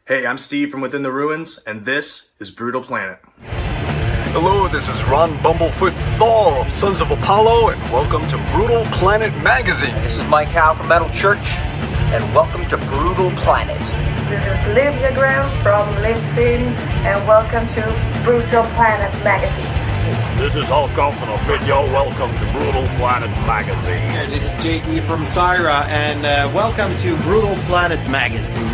Hey, I'm Steve from Within the Ruins, and this is Brutal Planet. Hello, this is Ron Bumblefoot Thal of Sons of Apollo, and welcome to Brutal Planet Magazine. This is Mike Howe from Metal Church, and welcome to Brutal Planet. This is Livia Graham from Livesyn, and welcome to Brutal Planet Magazine. This is Hulk Hoffman of Video. Welcome to Brutal Planet Magazine. And this is JD from Syra, and welcome to Brutal Planet Magazine.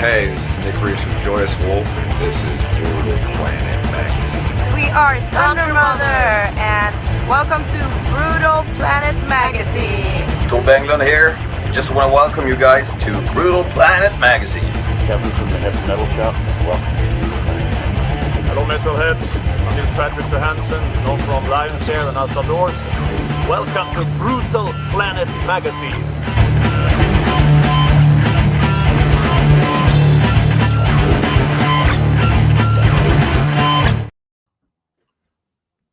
Hey, this is Nick Reese from Joyous Wolf, and this is Brutal Planet Magazine. We are Thunder Mother, and welcome to Brutal Planet Magazine. Tool Banglund here. Just want to welcome you guys to Brutal Planet Magazine. Kevin from the Heavy Metal Shop. Welcome to Brutal Planet. Hello, Metalheads. I'm Nils Patrick Johansson, known from Lions Air and Outdoors. Welcome to Brutal Planet Magazine.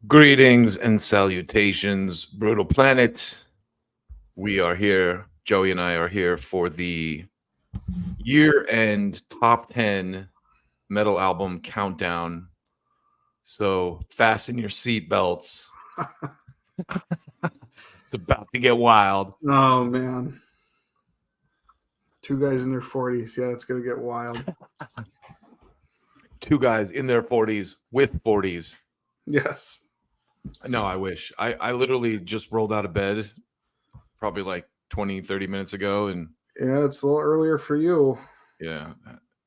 Greetings and salutations, Brutal Planet. We are here, Joey and I are here for the year-end top 10 metal album countdown. So fasten your seatbelts. It's about to get wild. Oh, man. Two guys in their 40s. Yeah, it's going to get wild. Two guys in their 40s with 40s. Yes. No, I wish. I literally just rolled out of bed probably like 20, 30 minutes ago. And yeah, it's a little earlier for you. Yeah.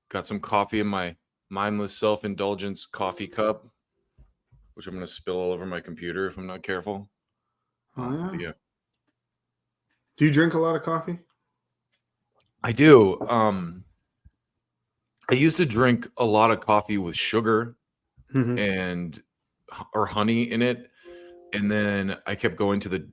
Got some coffee in my mindless self-indulgence coffee cup, which I'm going to spill all over my computer if I'm not careful. Oh, yeah. Do you drink a lot of coffee? I do. I used to drink a lot of coffee with sugar or honey in it. And then I kept going to the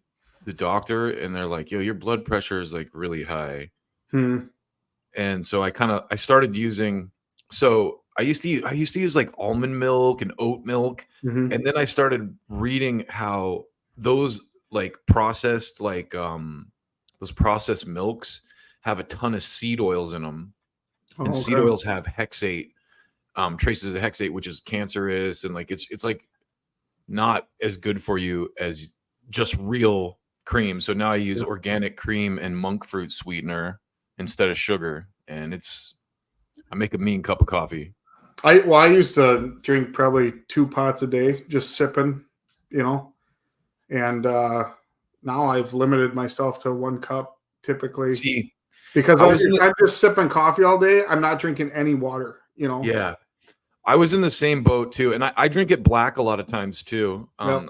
doctor, and they're like, yo, your blood pressure is like really high. And so I started using, so I used to use like almond milk and oat milk. And then I started reading how those like processed, like those processed milks have a ton of seed oils in them. And seed oils have hexate, traces of hexate, which is cancerous. And like, it's like not as good for you as just real cream. So now I use organic cream and monk fruit sweetener instead of sugar. And I make a mean cup of coffee. I used to drink probably 2 pots a day, just sipping, and now I've limited myself to 1 cup typically. See, because I'm just sipping coffee all day, I'm not drinking any water, Yeah. I was in the same boat too. And I drink it black a lot of times too. I'm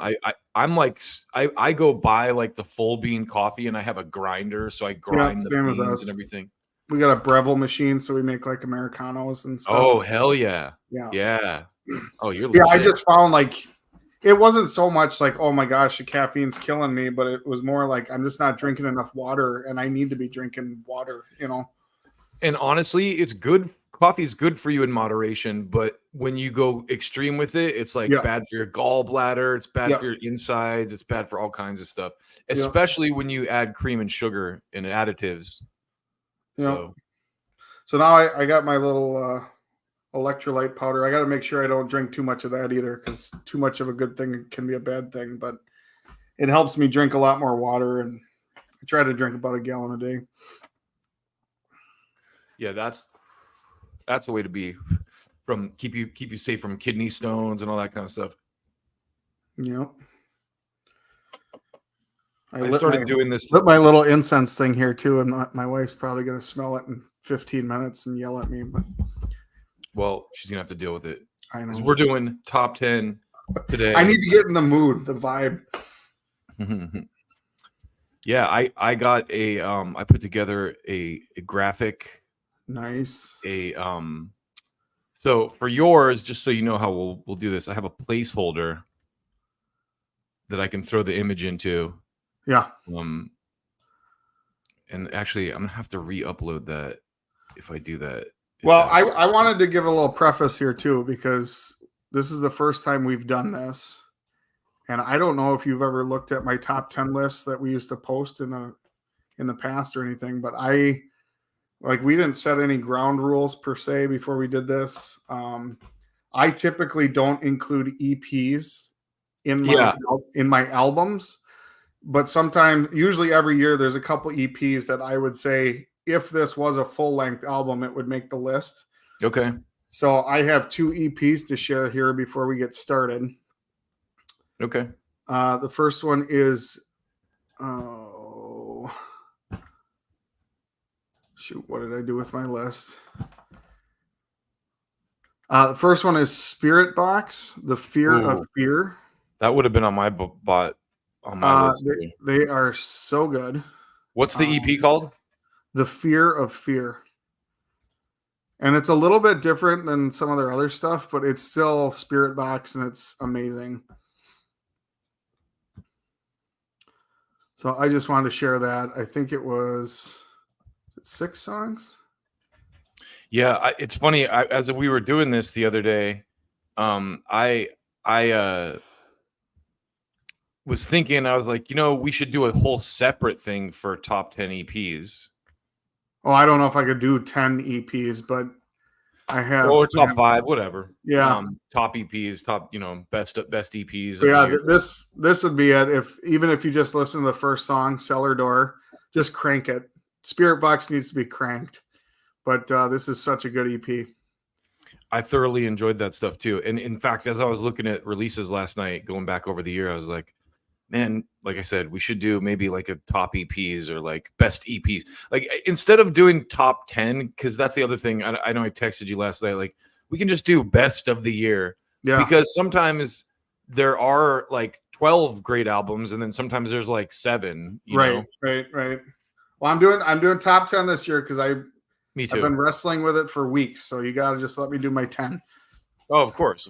like, I go buy like the full bean coffee, and I have a grinder. So I grind the beans and everything. We got a Breville machine, so we make like Americanos and stuff. Oh, hell yeah. Yeah. Oh, you're legit. Yeah, I just found like it wasn't so much like, oh my gosh, the caffeine's killing me, but it was more like I'm just not drinking enough water, and I need to be drinking water, And honestly, it's good. Coffee's good for you in moderation, but when you go extreme with it, it's like bad for your gallbladder. It's bad for your insides. It's bad for all kinds of stuff, especially when you add cream and sugar and additives. So now I got my little electrolyte powder. I got to make sure I don't drink too much of that either, because too much of a good thing can be a bad thing. But it helps me drink a lot more water, and I try to drink about 1 gallon a day. Yeah, that's the way to be. From keep you safe from kidney stones and all that kind of stuff. Yep. I started doing this. Lit my little incense thing here too, and my wife's probably going to smell it in 15 minutes and yell at me. But she's gonna have to deal with it. I know. We're doing top 10 today. I need to get in the mood, the vibe. Yeah, I got I put together a graphic. Nice. So for yours, just so you know how we'll do this, I have a placeholder that I can throw the image into. Yeah. And actually, I'm gonna have to re-upload that if I do that. Well, I wanted to give a little preface here too, because this is the first time we've done this, and I don't know if you've ever looked at my top 10 lists that we used to post in the past or anything, but I Like we didn't set any ground rules per se before we did this. I typically don't include EPs in my albums, but sometimes, usually every year, there's a couple EPs that I would say if this was a full length album, it would make the list. Okay. So I have 2 EPs to share here before we get started. Okay. The first one is, shoot, what did I do with my list? The first one is Spirit Box, The Fear of Fear. That would have been on my list. They are so good. What's the EP called? The Fear of Fear. And it's a little bit different than some of their other stuff, but it's still Spirit Box and it's amazing. So I just wanted to share that. I think it was 6 songs. Yeah, it's funny. As we were doing this the other day, I was thinking, I was like, we should do a whole separate thing for top 10 EPs. Oh, I don't know if I could do 10 EPs, but I have. Or top 5, whatever. Yeah. Top EPs, top, best EPs. Yeah, this would be it. Even if you just listen to the first song, Cellar Door, just crank it. Spirit Box needs to be cranked. But this is such a good EP. I thoroughly enjoyed that stuff too. And in fact, as I was looking at releases last night, going back over the year, I was like, man, like I said, we should do maybe like a top EPs or like best EPs. Like instead of doing top 10, because that's the other thing. I know I texted you last night. Like we can just do best of the year. Yeah. Because sometimes there are like 12 great albums, and then sometimes there's like 7. Right. Well, I'm doing top 10 this year because Me too. I've been wrestling with it for weeks, so you got to just let me do my 10. Oh, of course.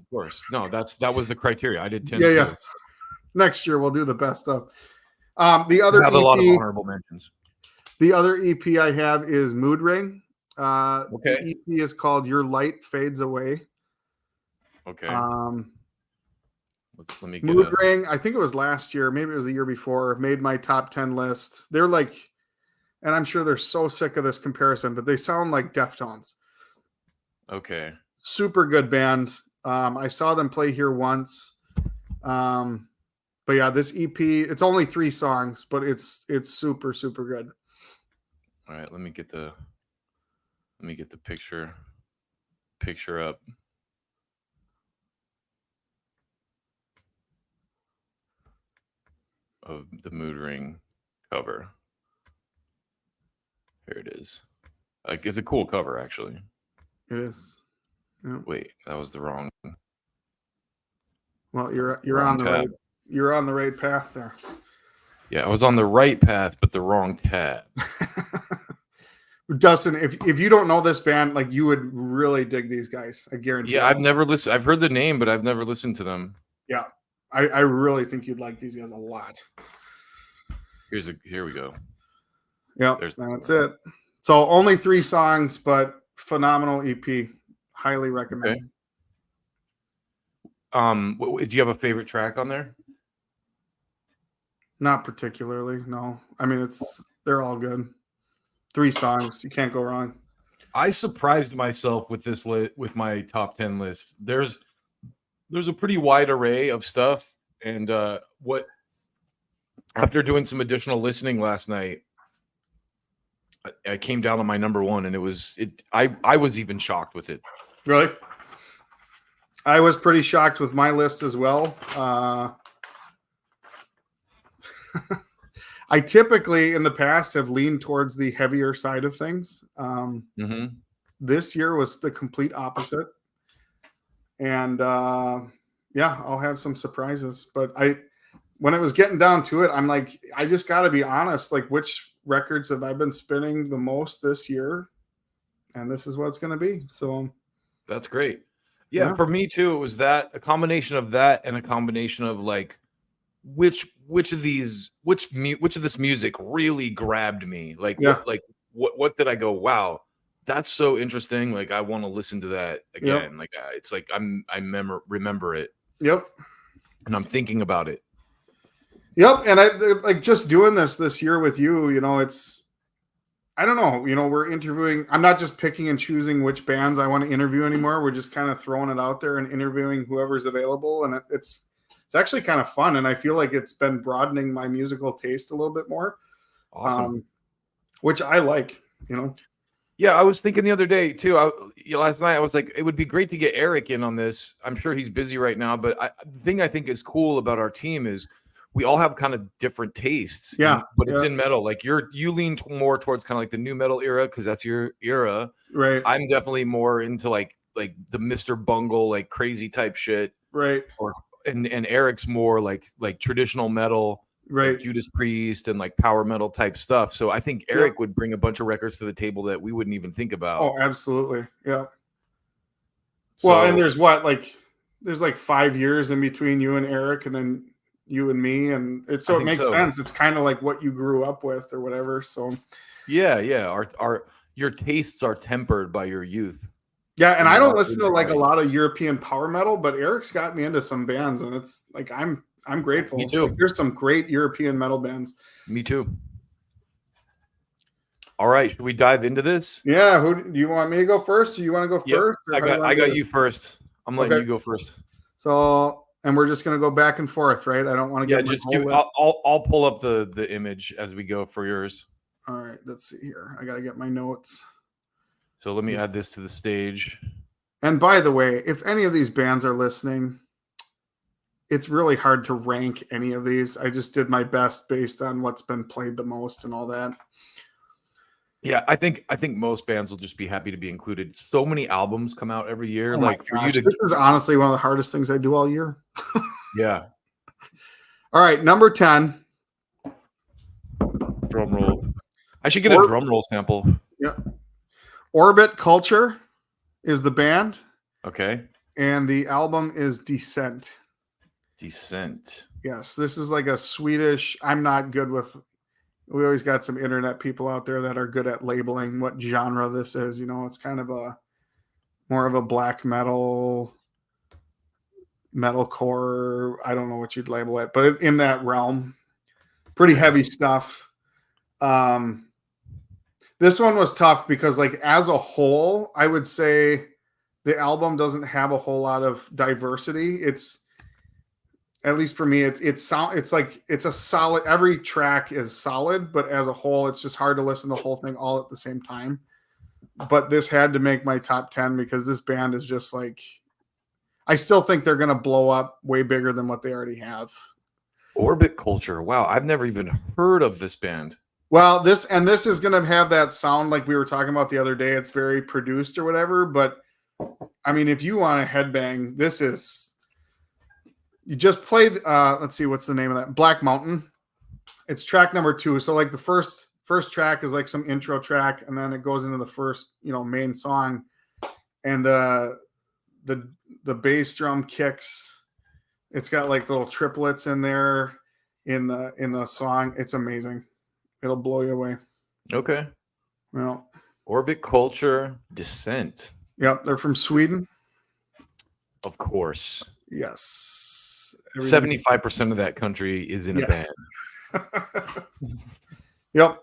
No, that was the criteria. I did 10. Yeah. Next year we'll do the best of. The other have EP, a lot of honorable mentions. The other EP I have is Mood Ring. Okay. The EP is called Your Light Fades Away. Okay. Let me Mood Ring. I think it was last year, maybe it was the year before. Made my top 10 list. They're like. And I'm sure they're so sick of this comparison, but they sound like Deftones. Okay. Super good band. I saw them play here once. But yeah, this EP, it's only 3 songs, but it's super, super good. All right, let me get the picture up. Of the Mood Ring cover. Here it is. Like, it's a cool cover, actually. It is. Yeah. Wait, that was the wrong. Well, you're on the right. You're on the right path there. Yeah, I was on the right path, but the wrong tab. Dustin, if you don't know this band, like you would really dig these guys. I guarantee. Yeah, I've never listened. I've heard the name, but I've never listened to them. Yeah, I really think you'd like these guys a lot. Here we go. Yep, that's it. So only 3 songs, but phenomenal EP. Highly recommend. Okay. Do you have a favorite track on there? Not particularly, no. I mean, they're all good. 3 songs, you can't go wrong. I surprised myself with this with my top 10 list. There's a pretty wide array of stuff, and after doing some additional listening last night, I came down on my number 1, and I was even shocked with it. Really? I was pretty shocked with my list as well. I typically in the past have leaned towards the heavier side of things. This year was the complete opposite. And yeah, I'll have some surprises. But when it was getting down to it, I'm like, I just got to be honest. Like, which records have I been spinning the most this year? And this is what it's going to be. So that's great. Yeah, for me too. It was a combination of that and a combination of like, which of this music really grabbed me? Like, what did I go, wow, that's so interesting. Like, I want to listen to that again. Like, it's like I remember it. Yep. And I'm thinking about it. Yep. And I like just doing this year with you, I don't know. We're interviewing. I'm not just picking and choosing which bands I want to interview anymore. We're just kind of throwing it out there and interviewing whoever's available, and it's actually kind of fun. And I feel like it's been broadening my musical taste a little bit more. Awesome. Which I like. Yeah, I was thinking the other day too. Last night I was like, it would be great to get Eric in on this. I'm sure he's busy right now, but the thing I think is cool about our team is we all have kind of different tastes. Yeah, but it's in metal. Like you lean more towards kind of like the new metal era because that's your era. Right. I'm definitely more into like the Mr. Bungle, like crazy type shit. Right. And Eric's more like traditional metal. Right. Like Judas Priest and like power metal type stuff. So I think Eric would bring a bunch of records to the table that we wouldn't even think about. Oh, absolutely. Yeah. So, well, and there's like 5 years in between you and Eric, and then you and me, and it makes sense. It's kind of like what you grew up with or whatever. So yeah. Your tastes are tempered by your youth. Yeah, and I don't listen to like a lot of European power metal, but Eric's got me into some bands, and it's like I'm grateful. Me too. Like, there's some great European metal bands. Me too. All right, should we dive into this? Yeah, do you want me to go first? Or you want to go first? I got you first. I'm letting you go first. So, and we're just gonna go back and forth, right? I don't want to get I'll pull up the image as we go for yours. All right, let's see here. I gotta get my notes. So let me add this to the stage. And by the way, if any of these bands are listening, it's really hard to rank any of these. I just did my best based on what's been played the most and all that. Yeah, I think most bands will just be happy to be included. So many albums come out every year. Oh this is honestly one of the hardest things I do all year. Yeah. All right, number 10. Drum roll. I should get a drum roll sample. Yeah. Orbit Culture is the band. Okay. And the album is Descent. Descent. Yes, this is like a Swedish. I'm not good with. We always got some internet people out there that are good at labeling what genre this is. It's kind of more of a black metalcore. I don't know what you'd label it, but in that realm, pretty heavy stuff. This one was tough because, like, as a whole, I would say the album doesn't have a whole lot of diversity. It's, at least for me, it's a solid. Every track is solid, but as a whole, it's just hard to listen to the whole thing all at the same time. But this had to make my top 10 because this band is just like, I still think they're going to blow up way bigger than what they already have. Orbit Culture. Wow, I've never even heard of this band. Well, this is going to have that sound like we were talking about the other day. It's very produced or whatever, but I mean, if you want to headbang, this is. You just played. Let's see, what's the name of that? Black Mountain. It's track number 2. So like the first track is like some intro track, and then it goes into the first, main song, and the bass drum kicks. It's got like little triplets in there in the song. It's amazing. It'll blow you away. Okay. Well, Orbit Culture, Descent. Yep, they're from Sweden. Of course. Yes. 75% of that country is in a band. Yep.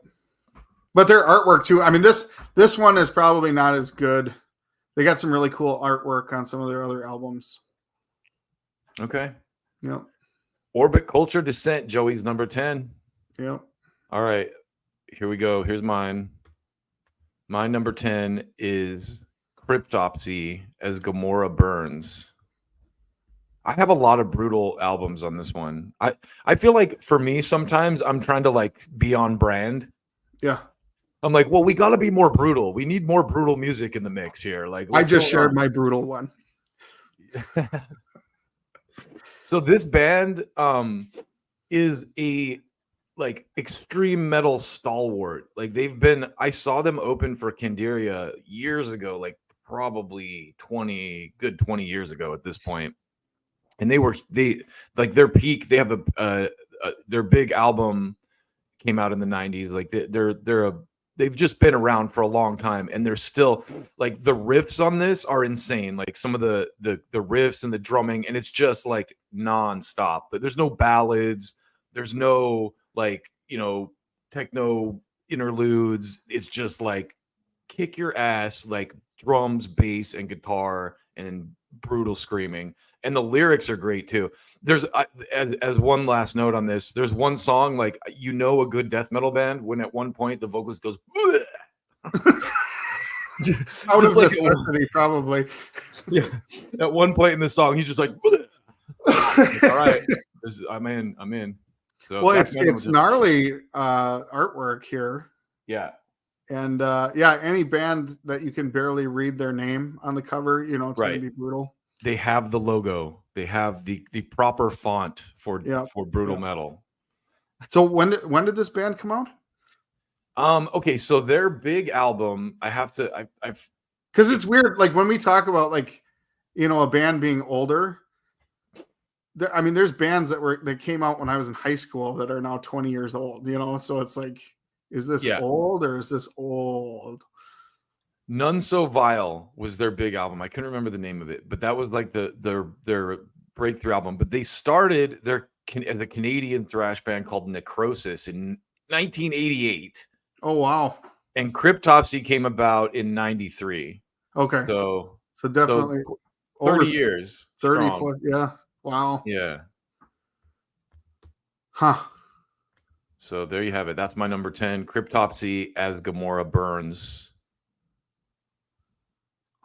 But their artwork too. I mean, this one is probably not as good. They got some really cool artwork on some of their other albums. Okay. Yep. Orbit Culture, Descent, Joey's number 10. Yep. All right. Here we go. Here's mine. My number 10 is Cryptopsy as Gomorrah Burns. I have a lot of brutal albums on this one. I feel like for me, sometimes I'm trying to like be on brand. Yeah. I'm like, well, we got to be more brutal. We need more brutal music in the mix here. Like, I just shared my brutal one. So this band is a like extreme metal stalwart. Like I saw them open for Candiria years ago, like probably 20 years ago at this point. And they like their peak. They have their big album came out in the 90s. Like they've just been around for a long time, and they're still like the riffs on this are insane. Like some of the riffs and the drumming, and it's just like nonstop. But there's no ballads. There's no like techno interludes. It's just like kick your ass, like drums, bass, and guitar, and brutal screaming. And the lyrics are great too. There's as one last note on this, there's one song, like, a good death metal band when at one point the vocalist goes out of like necessity, probably. Yeah, at one point in the song he's just like all right, I'm in. So well, it's gnarly artwork here. Yeah. And any band that you can barely read their name on the cover, it's going to be brutal. They have the logo. They have the proper font for brutal metal. So when did this band come out? Okay, so their big album, I've because it's weird, like when we talk about like, a band being older. There's bands that came out when I was in high school that are now 20 years old. So it's like, is this old or is this old? None So Vile was their big album. I couldn't remember the name of it, but that was like their breakthrough album. But they started as a Canadian thrash band called Necrosis in 1988. Oh, wow. And Cryptopsy came about in 93. Okay. So definitely 30 years. 30 strong. plus. Yeah. Wow. Yeah. Huh. So there you have it. That's my number 10. Cryptopsy as Gamora Burns.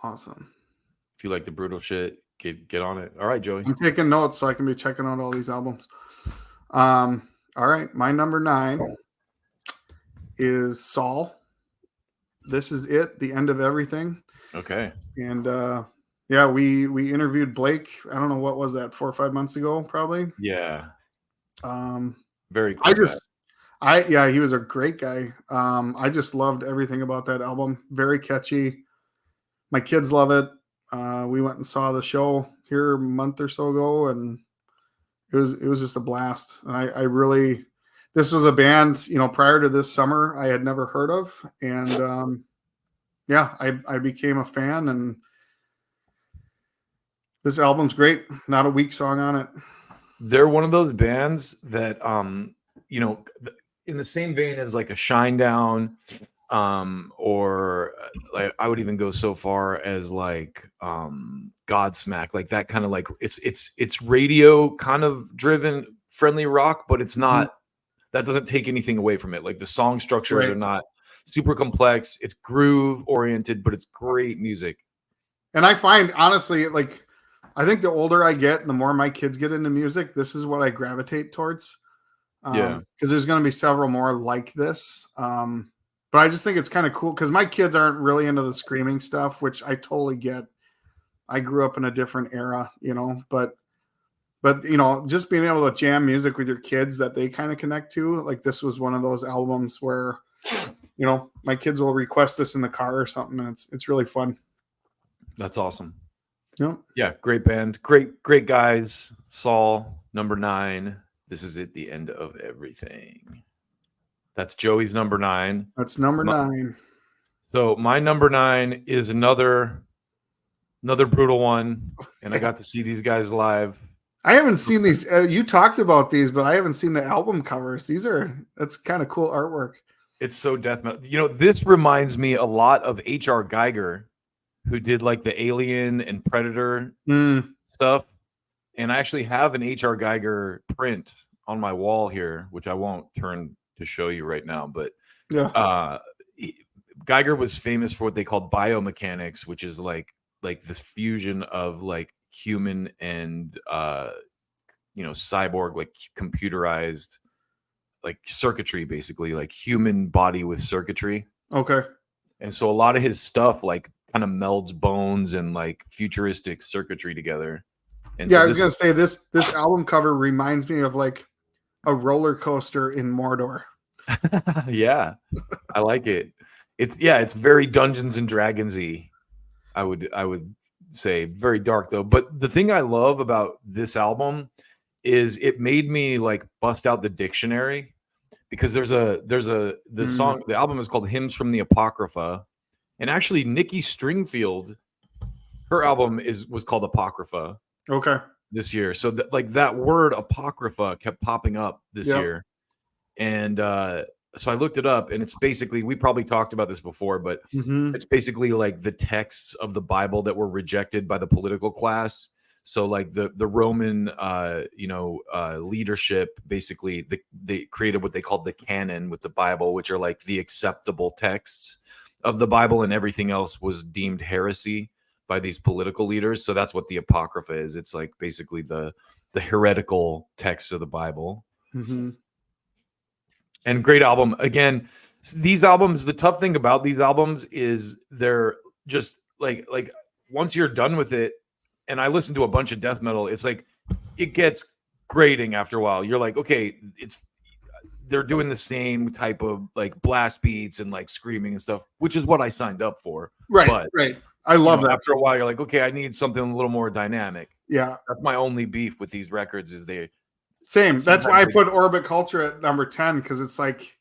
Awesome. If you like the brutal shit, get on it. All right, Joey. I'm taking notes so I can be checking out all these albums. All right. My number 9 is Saul. This Is It, The End of Everything. Okay. And we interviewed Blake. I don't know, what was that, 4 or 5 months ago, probably. Yeah. Very cool. He was a great guy. I just loved everything about that album. Very catchy. My kids love it. We went and saw the show here a month or so ago, and it was just a blast. And I really, this was a band, prior to this summer I had never heard of, and I became a fan, and this album's great. Not a weak song on it. They're one of those bands that, in the same vein as like a Shinedown, or like I would even go so far as like Godsmack, like that kind of like it's radio kind of driven friendly rock, but it's not. That doesn't take anything away from it. Like the song structures are not super complex. It's groove oriented, but it's great music. And I find, honestly, like, I think the older I get, the more my kids get into music, this is what I gravitate towards. Because there's going to be several more like this. But I just think it's kind of cool because my kids aren't really into the screaming stuff, which I totally get. I grew up in a different era, but just being able to jam music with your kids that they kind of connect to, like this was one of those albums where, my kids will request this in the car or something, and it's really fun. That's awesome. Yep. Yeah, great band. Great guys. Saul, number 9. This Is It, The End of Everything. That's Joey's number 9. That's number 9. So my number 9 is another brutal one, and I got to see these guys live. I haven't seen these. You talked about these, but I haven't seen the album covers. That's kind of cool artwork. It's so death metal. This reminds me a lot of H.R. Geiger, who did like the Alien and Predator stuff. And I actually have an H.R. Geiger print on my wall here, which I won't turn to show you right now. But Geiger was famous for what they called biomechanics, which is like this fusion of like human and cyborg, like computerized, like circuitry, basically like human body with circuitry. Okay. And so a lot of his stuff like kind of melds bones and like futuristic circuitry together. And I was gonna say this album cover reminds me of like a roller coaster in Mordor. Yeah, I like it. It's very Dungeons and Dragons-y. I would say very dark though. But the thing I love about this album is it made me like bust out the dictionary, because the song, the album is called Hymns from the Apocrypha, and actually Nikki Stringfield, her album was called Apocrypha. Okay. This year, so that word apocrypha kept popping up this year, and so I looked it up, and it's basically, we probably talked about this before, but it's basically like the texts of the Bible that were rejected by the political class. So like the Roman leadership, basically they created what they called the canon with the Bible, which are like the acceptable texts of the Bible, and everything else was deemed heresy by these political leaders. So that's what the Apocrypha is. It's like basically the heretical texts of the Bible. And great album. Again, these albums, the tough thing about these albums is they're just like once you're done with it, and I listen to a bunch of death metal, it's like it gets grating after a while. You're like, okay, they're doing the same type of like blast beats and like screaming and stuff, which is what I signed up for. Right. I love that. After a while, you're like, okay, I need something a little more dynamic. Yeah. That's my only beef with these records is Same. That's why I put Orbit Culture at number 10, because it's like,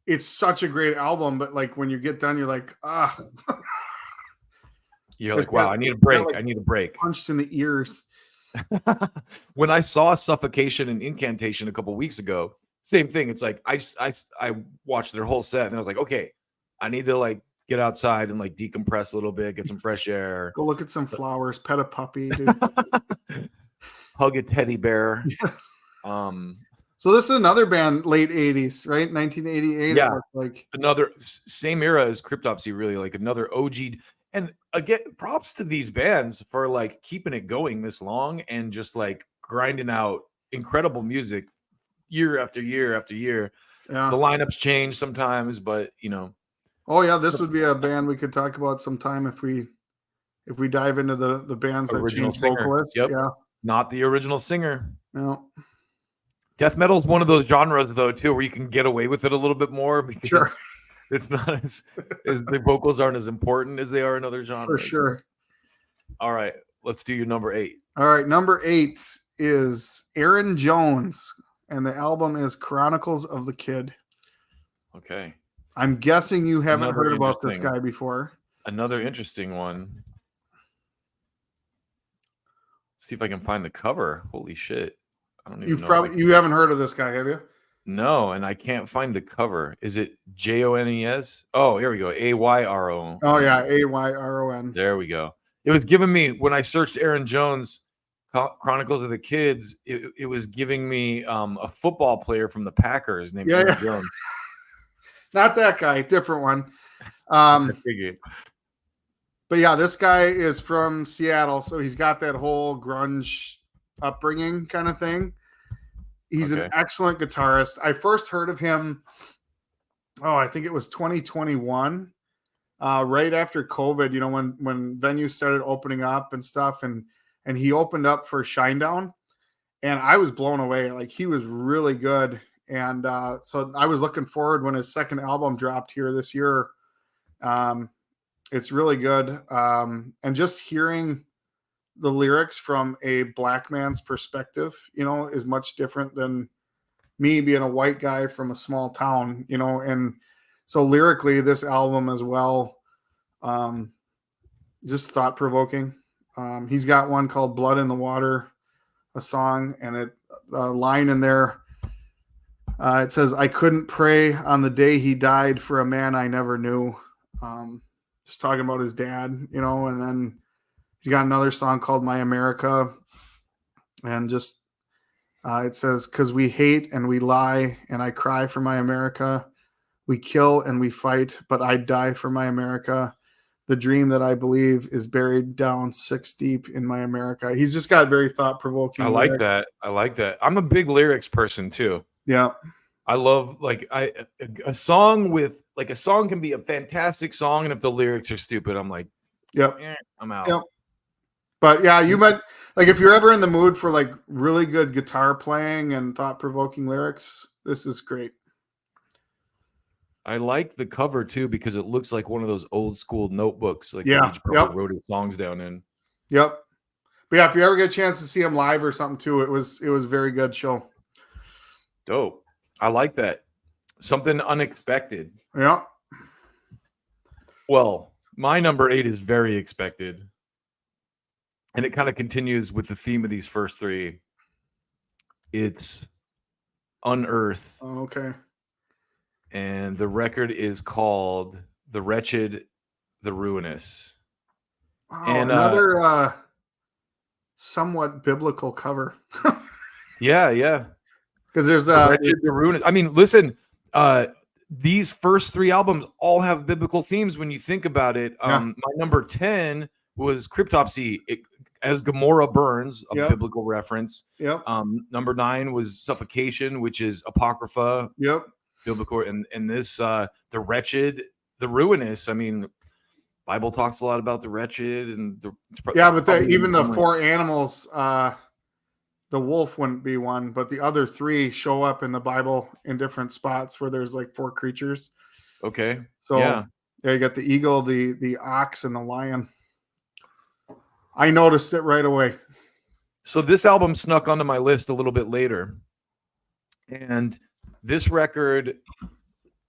it's such a great album, but like when you get done, you're like, you're like, wow, I need a break. I need a break. Punched in the ears. When I saw Suffocation and Incantation a couple weeks ago, same thing. It's like I watched their whole set, and I was like, okay, I need to like get outside and like decompress a little bit, get some fresh air. Go look at some flowers, pet a puppy, dude. Hug a teddy bear. So this is another band, late 80s, right? 1988. Yeah, like another same era as Cryptopsy, really, like another OG. And again, props to these bands for like keeping it going this long and just like grinding out incredible music year after year after year. Yeah. The lineups change sometimes, but Oh yeah, this would be a band we could talk about sometime if we dive into the bands that change vocalists. Yep. Yeah. Not the original singer. No. Death metal is one of those genres, though, too, where you can get away with it a little bit more because it's not as the vocals aren't as important as they are in other genres. For sure. All right, let's do your number 8. All right, number 8 is Aaron Jones, and the album is Chronicles of the Kid. Okay. I'm guessing you haven't heard about this guy before. Another interesting one. Let's see if I can find the cover. Holy shit. I don't even know. You haven't heard of this guy, have you? No, and I can't find the cover. Is it Jones? Oh, here we go. Ayron. Oh yeah, Ayron. There we go. It was giving me, when I searched Aaron Jones Chronicles of the Kids, it was giving me a football player from the Packers named Aaron Jones. Not that guy, different one. I figured. But yeah, this guy is from Seattle, so he's got that whole grunge upbringing kind of thing. He's an excellent guitarist. I first heard of him, I think it was 2021, right after COVID, when venues started opening up and stuff, and he opened up for Shinedown, and I was blown away. Like, he was really good. And so I was looking forward when his second album dropped here this year. It's really good. And just hearing the lyrics from a black man's perspective, is much different than me being a white guy from a small town, and so lyrically this album as well, just thought provoking. He's got one called Blood in the Water, a song, and a line in there. It says, I couldn't pray on the day he died for a man I never knew. Just talking about his dad, and then he's got another song called My America. And just, it says, 'cause we hate and we lie and I cry for my America. We kill and we fight, but I'd die for my America. The dream that I believe is buried down 6 deep in my America. He's just got very thought-provoking. I like that. I'm a big lyrics person too. Yeah. I love a song can be a fantastic song, and if the lyrics are stupid, I'm like, yep, I'm out. Yep. But yeah, you might if you're ever in the mood for like really good guitar playing and thought-provoking lyrics, this is great. I like the cover too because it looks like one of those old school notebooks, like each wrote his songs down in. Yep. But yeah, if you ever get a chance to see him live or something too, it was a very good show. Dope. I like that. Something unexpected. Yeah. Well, my number 8 is very expected. And it kind of continues with the theme of these first 3. It's Unearth. Oh, okay. and the record is called "The Wretched, the Ruinous." Wow, And another somewhat biblical cover. yeah. Because there's The Wretched, the Ruinous. I mean, listen, these first 3 albums all have biblical themes when you think about it. My number 10 was Cryptopsy, as Gomorrah burns, a biblical reference. Yep. Number 9 was Suffocation, which is Apocrypha. Yep. Biblical. And this, The Wretched, the Ruinous. I mean, Bible talks a lot about the wretched and but even the 4 animals, the wolf wouldn't be one, but the other 3 show up in the Bible in different spots where there's like 4 creatures. Okay. So yeah, you got the eagle, the ox, and the lion. I noticed it right away. So this album snuck onto my list a little bit later. And this record,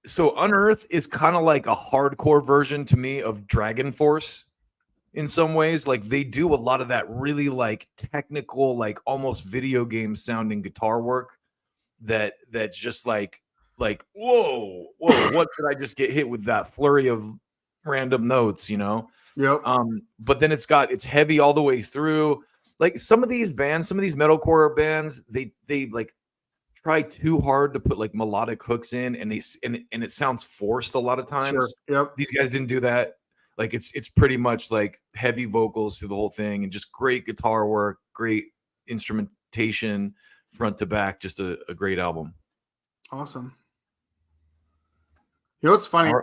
so Unearth is kind of like a hardcore version to me of Dragon Force in some ways. Like they do a lot of that really like technical, like almost video game sounding guitar work that's just like whoa, what did I just get hit with that flurry of random notes, you know? Yep. But then it's heavy all the way through. Like some of these metalcore bands, they like try too hard to put like melodic hooks in, and it sounds forced a lot of times. Sure. Yep. These guys didn't do that. Like it's pretty much like heavy vocals through the whole thing, and just great guitar work, great instrumentation, front to back. Just a great album. Awesome. You know what's funny?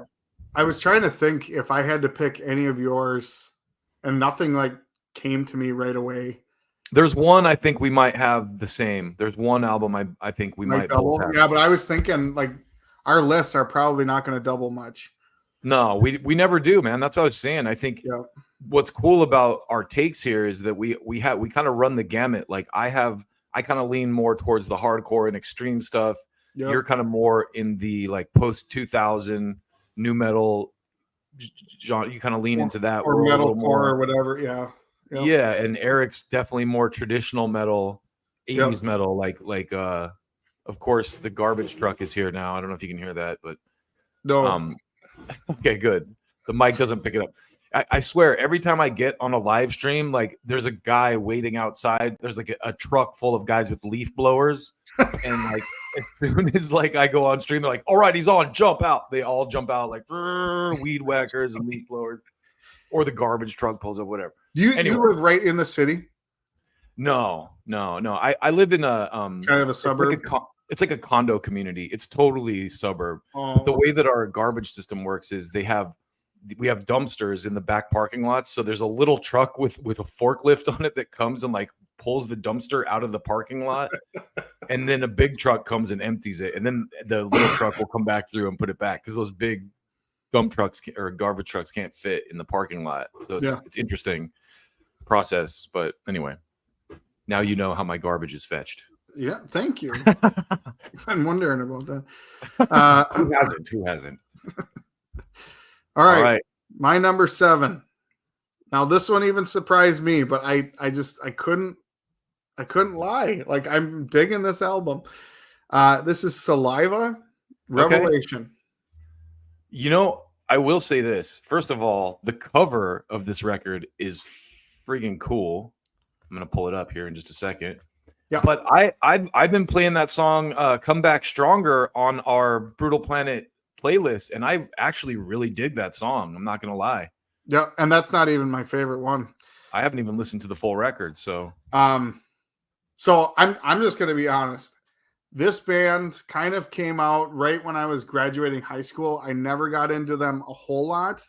I was trying to think if I had to pick any of yours, and nothing like came to me right away. There's one I think we might have the same. There's one album I think we might double. Both have. Yeah, but I was thinking like our lists are probably not going to double much. No, we never do, man. That's what I was saying. I think what's cool about our takes here is that we kind of run the gamut. Like I kind of lean more towards the hardcore and extreme stuff. Yep. You're kind of more in the like post 2000 new metal genre. You kind of lean into that, or metalcore or whatever. Yeah. Yep. Yeah, and Eric's definitely more traditional metal, 80s metal. Like of course the garbage truck is here now. I don't know if you can hear that, but no. Okay, good. The mic doesn't pick it up. I swear, every time I get on a live stream, like there's a guy waiting outside. There's like a truck full of guys with leaf blowers, and like as soon as like I go on stream, they're like, "All right, he's on, jump out." They all jump out like weed whackers and leaf blowers, or the garbage truck pulls up, whatever. Do you live right in the city? No. I live in a kind of a suburb. It's like a condo community. It's totally suburb. Oh. But the way that our garbage system works is we have dumpsters in the back parking lots. So there's a little truck with a forklift on it that comes and like pulls the dumpster out of the parking lot. And then a big truck comes and empties it. And then the little truck will come back through and put it back, because those big dump trucks or garbage trucks can't fit in the parking lot. So it's interesting process. But anyway, now you know how my garbage is fetched. Yeah, thank you. I'm wondering about that. Who hasn't? All right. My number 7. Now this one even surprised me, but I couldn't lie. Like I'm digging this album. This is Saliva, Revelation. Okay. You know, I will say this. First of all, the cover of this record is freaking cool. I'm gonna pull it up here in just a second. Yeah. But I've been playing that song "Come Back Stronger" on our Brutal Planet playlist, and I actually really dig that song. I'm not gonna lie. Yeah, and that's not even my favorite one. I haven't even listened to the full record, so so I'm just gonna be honest. This band kind of came out right when I was graduating high school. I never got into them a whole lot.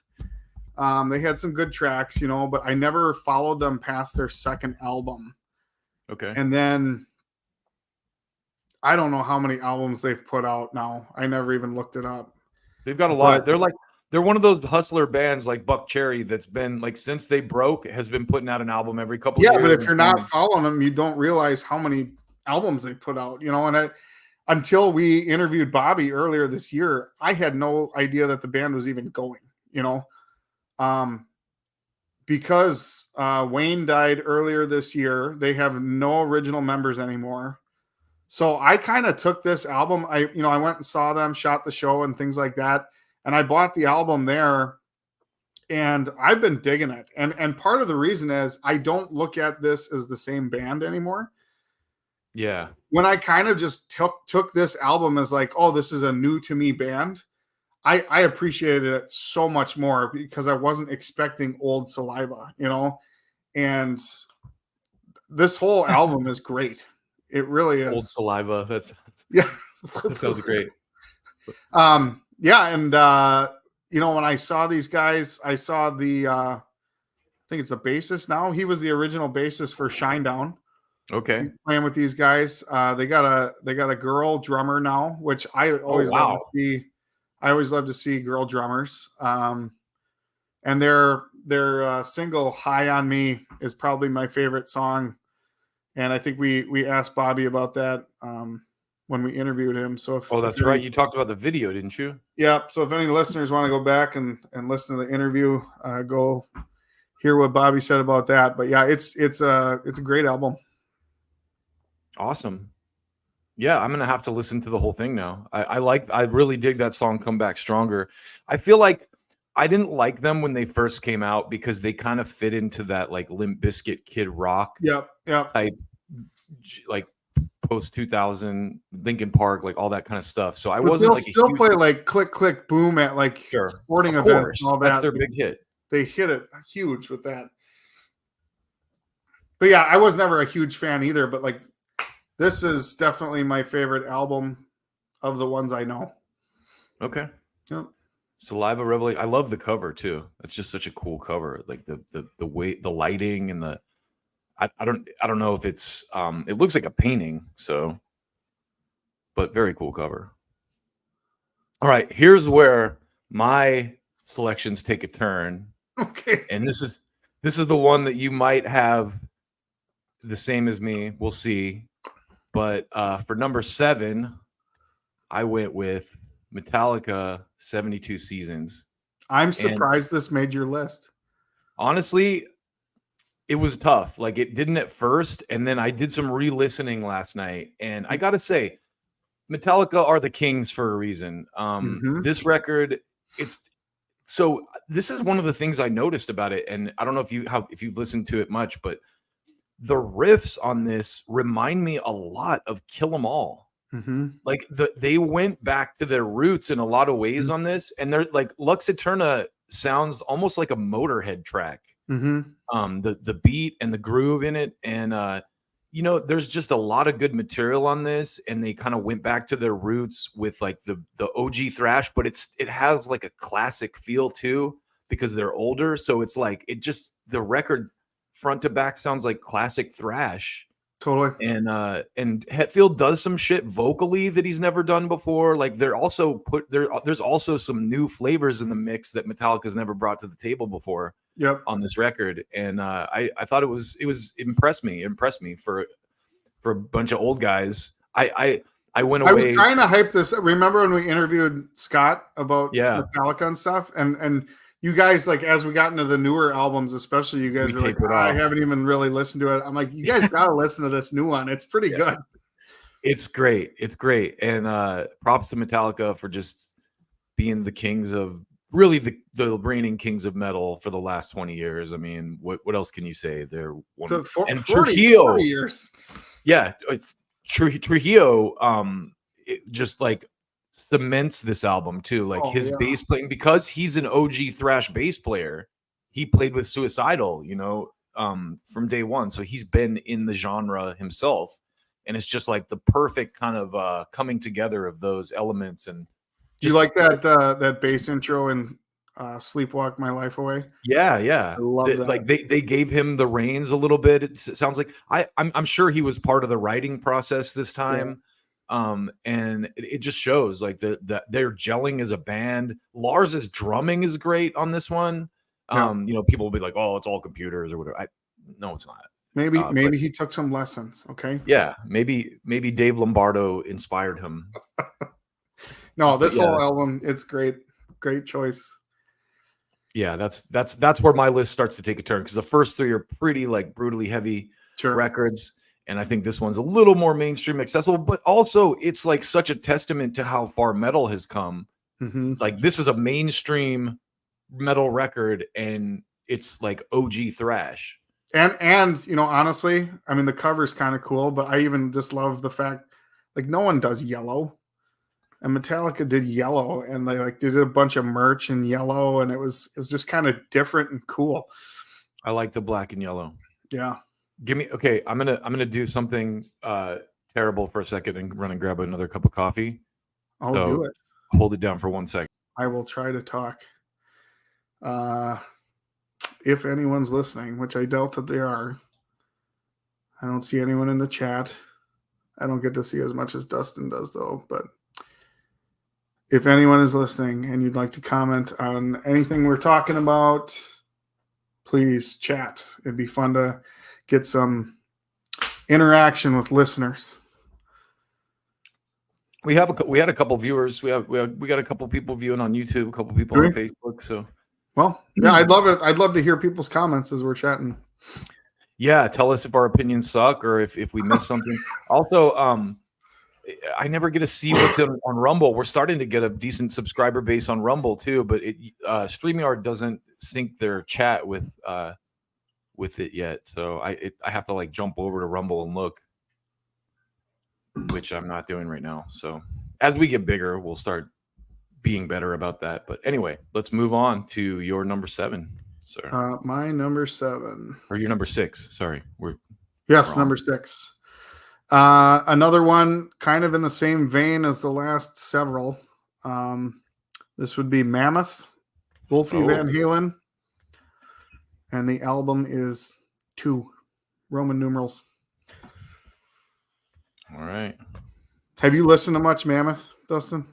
They had some good tracks, you know, but I never followed them past their second album. Okay. And then I don't know how many albums they've put out now. I never even looked it up. They've got a lot. They're one of those hustler bands like Buck Cherry that's been like, since they broke, has been putting out an album every couple of years. Yeah, but if you're not following them, you don't realize how many albums they put out, you know. And until we interviewed Bobby earlier this year, I had no idea that the band was even going, you know. Because Wayne died earlier this year, they have no original members anymore. So I kind of took this album. I went and saw them, shot the show and things like that. And I bought the album there, and I've been digging it. And part of the reason is I don't look at this as the same band anymore. Yeah. When I kind of just took this album as like, oh, this is a new to me band, I appreciated it so much more because I wasn't expecting old Saliva, and this whole album is great. It really is. Old Saliva. That sounds great. Yeah. And, when I saw these guys, I saw I think it's a bassist now. He was the original bassist for Shinedown. Okay. He's playing with these guys. They got a girl drummer now, which I always love to see. I always love to see girl drummers. And their single "High on Me" is probably my favorite song. And I think we asked Bobby about that when we interviewed him. So that's right. You talked about the video, didn't you? Yeah. So if any listeners want to go back and listen to the interview, go hear what Bobby said about that. But yeah, it's a great album. Awesome. Yeah, I'm gonna have to listen to the whole thing now. I really dig that song "Come Back Stronger." I feel like I didn't like them when they first came out because they kind of fit into that like Limp Bizkit Kid Rock type, like post 2000 Linkin Park, like all that kind of stuff. So they'll still play like Click Click Boom at like sporting events and all that. That's their big hit. They hit it huge with that. But yeah, I was never a huge fan either. But like, this is definitely my favorite album of the ones I know. Okay. Yep. Saliva Revelation. I love the cover too. It's just such a cool cover. Like the way, the lighting, and the I don't know if it's it looks like a painting, so, but very cool cover. All right, here's where my selections take a turn. Okay. And this is the one that you might have the same as me. We'll see. But for number 7, I went with Metallica 72 Seasons. I'm surprised this made your list. Honestly, it was tough. Like, it didn't at first, and then I did some re-listening last night, and I gotta say, Metallica are the kings for a reason. This record, this is one of the things I noticed about it, and I don't know if you've listened to it much, but the riffs on this remind me a lot of Kill 'Em All. Like they went back to their roots in a lot of ways on this, and they're like, Lux Eterna sounds almost like a Motorhead track. The beat and the groove in it, and there's just a lot of good material on this, and they kind of went back to their roots with like the OG thrash, but it has like a classic feel too because they're older, so it's like the record front to back sounds like classic thrash. Totally. And Hetfield does some shit vocally that he's never done before. Like there's also some new flavors in the mix that Metallica's never brought to the table before. Yep. On this record, and I thought it impressed me for a bunch of old guys. I went away. I was trying to hype this. Remember when we interviewed Scott about Metallica and stuff, and you guys, like, as we got into the newer albums, especially, you guys were like, I haven't even really listened to it. I'm like, you guys got to listen to this new one. It's pretty good. It's great. It's great. And props to Metallica for just being the kings of, really the reigning kings of metal for the last 20 years. I mean, what else can you say? They're one of 40 Trujillo. Years. Yeah. Trujillo just like cements this album too, like his bass playing, because he's an OG thrash bass player. He played with Suicidal, from day one, so he's been in the genre himself, and it's just like the perfect kind of coming together of those elements. And do you like that bass intro and Sleepwalk My Life Away? Yeah, I love that. Like they gave him the reins a little bit. It sounds like I'm sure he was part of the writing process this time. And it just shows like that they're gelling as a band. Lars's drumming is great on this one. People will be like, oh, it's all computers or whatever. No, it's not. Maybe he took some lessons. Okay. Yeah, maybe Dave Lombardo inspired him. No, this whole album, it's great. Great choice. Yeah, that's where my list starts to take a turn, because the first 3 are pretty like brutally heavy records. And I think this one's a little more mainstream accessible, but also it's like such a testament to how far metal has come. Like this is a mainstream metal record, and it's like OG thrash. And you know, honestly, I mean, the cover's kind of cool, but I even just love the fact, like, no one does yellow, and Metallica did yellow, and they did a bunch of merch in yellow, and it was just kind of different and cool. I like the black and yellow. Yeah. Okay, I'm gonna do something terrible for a second and run and grab another cup of coffee. I'll do it. Hold it down for 1 second. I will try to talk. If anyone's listening, which I doubt that they are. I don't see anyone in the chat. I don't get to see as much as Dustin does, though. But if anyone is listening and you'd like to comment on anything we're talking about, please chat. It'd be fun to get some interaction with listeners. We had a couple viewers. We got a couple people viewing on YouTube, a couple people on Facebook. So, well, yeah, I'd love it. I'd love to hear people's comments as we're chatting. Yeah, tell us if our opinions suck or if we miss something. Also, I never get to see what's on Rumble. We're starting to get a decent subscriber base on Rumble too, but StreamYard doesn't sync their chat with it yet. So I have to jump over to Rumble and look, which I'm not doing right now. So as we get bigger, we'll start being better about that. But anyway, let's move on to your number 7, sir. My number 7. Or your number 6. Sorry. Yes, number 6. Another one kind of in the same vein as the last several. This would be Mammoth, Wolfie Van Halen. And the album is 2, Roman numerals. All right. Have you listened to much Mammoth, Dustin?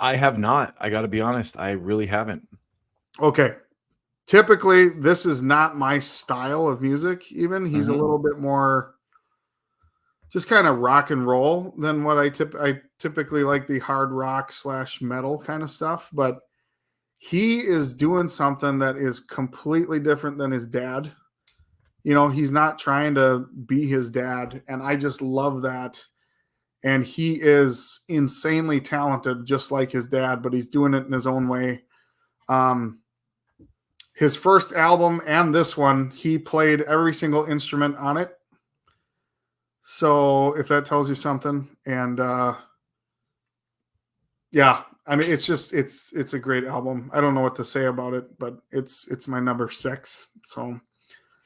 I have not. I got to be honest. I really haven't. Okay. Typically, this is not my style of music, even. He's a little bit more just kind of rock and roll than what I typically like, the hard rock / metal kind of stuff. But he is doing something that is completely different than his dad. You know, he's not trying to be his dad. And I just love that. And he is insanely talented, just like his dad, but he's doing it in his own way. His first album and this one, he played every single instrument on it. So if that tells you something, and yeah, I mean, it's a great album. I don't know what to say about it, but it's my number 6. So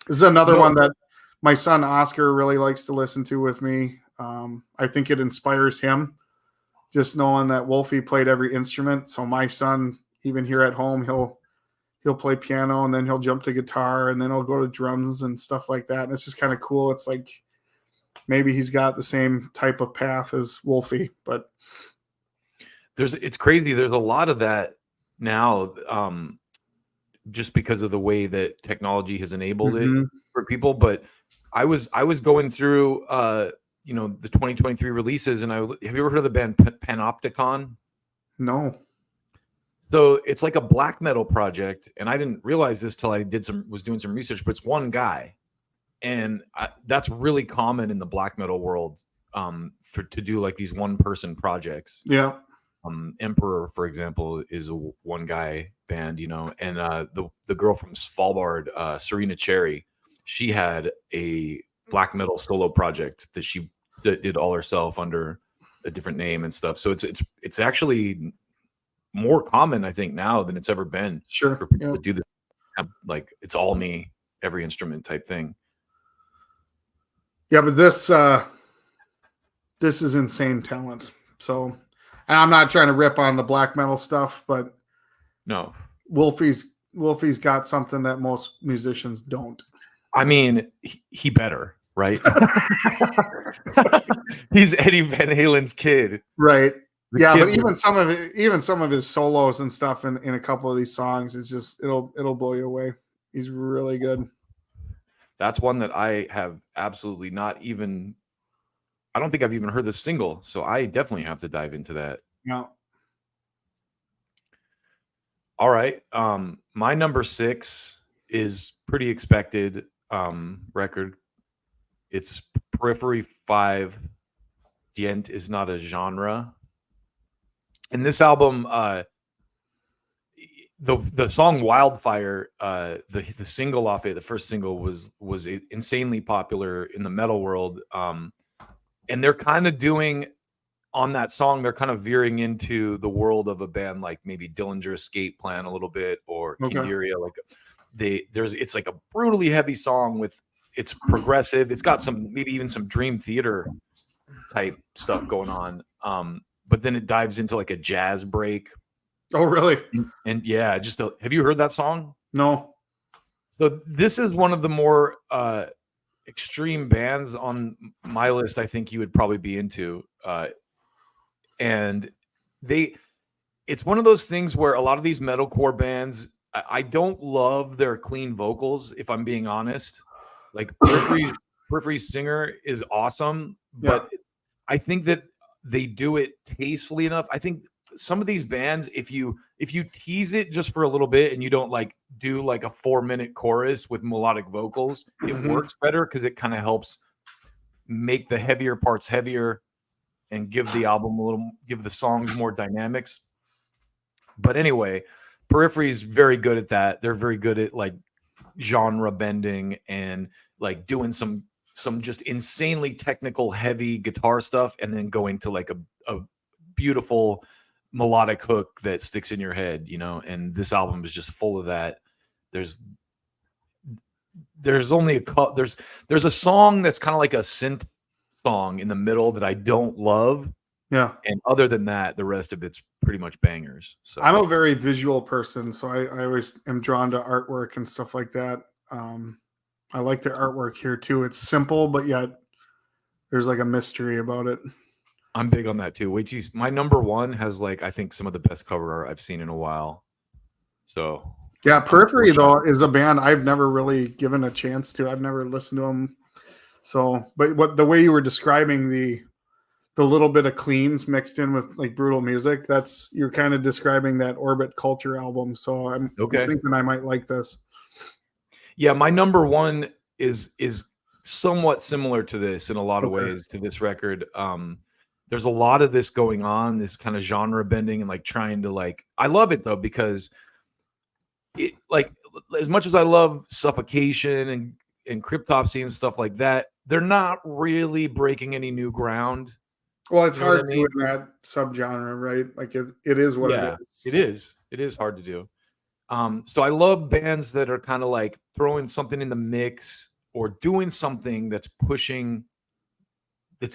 this is another one that my son Oscar really likes to listen to with me. I think it inspires him just knowing that Wolfie played every instrument. So my son, even here at home, he'll play piano, and then he'll jump to guitar, and then he'll go to drums and stuff like that. And it's just kind of cool. It's like maybe he's got the same type of path as Wolfie, but it's crazy. There's a lot of that now, just because of the way that technology has enabled it for people. But I was going through the 2023 releases, and have you ever heard of the band Panopticon? No. So it's like a black metal project, and I didn't realize this till I was doing some research. But it's one guy, and that's really common in the black metal world, to do like these one person projects. Yeah. Emperor, for example, is a one guy band, and the girl from Svalbard, Serena Cherry, she had a black metal solo project that did all herself under a different name and stuff. So it's actually more common, I think, now than it's ever been. Sure. For people to do this, like, it's all me, every instrument type thing. Yeah, but this is insane talent. So, and I'm not trying to rip on the black metal stuff, but no, Wolfie's got something that most musicians don't. I mean, he better, right? He's Eddie Van Halen's kid, right? Yeah, but even some of his solos and stuff in a couple of these songs, it's just it'll blow you away. He's really good. That's one that I have absolutely not even. I don't think I've even heard the single, so I definitely have to dive into that. Yeah. All right. My number 6 is pretty expected record. It's Periphery 5, Dient is not a genre. And this album, the song Wildfire, the single off it, the first single was insanely popular in the metal world. And they're kind of doing on that song, they're kind of veering into the world of a band like maybe Dillinger Escape Plan a little bit, or Kinderia. Like it's like a brutally heavy song with, it's progressive. It's got some, maybe even some Dream Theater type stuff going on. But then it dives into like a jazz break. Oh, really? And yeah, have you heard that song? No. So this is one of the more extreme bands on my list. I think you would probably be into. And it's one of those things where a lot of these metalcore bands, I don't love their clean vocals, if I'm being honest. Like Periphery's singer is awesome, but I think that they do it tastefully enough. I think some of these bands, if you tease it just for a little bit and you don't like do like a 4-minute chorus with melodic vocals, it works better because it kind of helps make the heavier parts heavier and give the songs more dynamics. But anyway, Periphery is very good at that. They're very good at like genre bending and like doing some just insanely technical heavy guitar stuff, and then going to like a beautiful melodic hook that sticks in your head, and this album is just full of that. There's only there's a song that's kind of like a synth song in the middle that I don't love. Yeah. And other than that, the rest of it's pretty much bangers. So I'm a very visual person, so I always am drawn to artwork and stuff like that. I like the artwork here too. It's simple, but yet there's like a mystery about it. I'm big on that too. My number one has like, I think some of the best cover art I've seen in a while. So yeah, Periphery though is a band I've never really given a chance to. I've never listened to them. So, but the way you were describing the little bit of cleans mixed in with like brutal music, you're kind of describing that Orbit Culture album. So I'm thinking I might like this. Yeah, my number one is somewhat similar to this in a lot of ways, to this record. There's a lot of this going on, this kind of genre bending and like trying to like, I love it though, because it, like, as much as I love Suffocation and Cryptopsy and stuff like that, they're not really breaking any new ground. Well, it's hard to do in that subgenre, right? Like it is what it is. It is. It is hard to do. So I love bands that are kind of like throwing something in the mix or doing something that's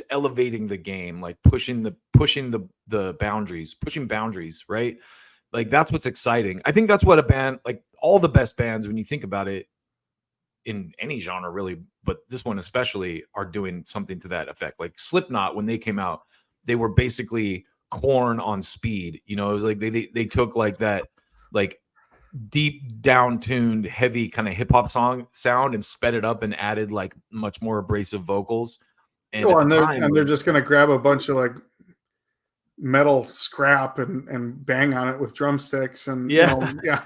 elevating the game, like pushing the boundaries, pushing boundaries, right? Like that's what's exciting. I think that's what a band, like all the best bands, when you think about it, in any genre really, but this one especially, are doing something to that effect. Like Slipknot, when they came out, they were basically Korn on speed. It was like they took like that like deep down tuned heavy kind of hip hop song sound and sped it up and added like much more abrasive vocals. And they're just gonna grab a bunch of like metal scrap and bang on it with drumsticks and yeah.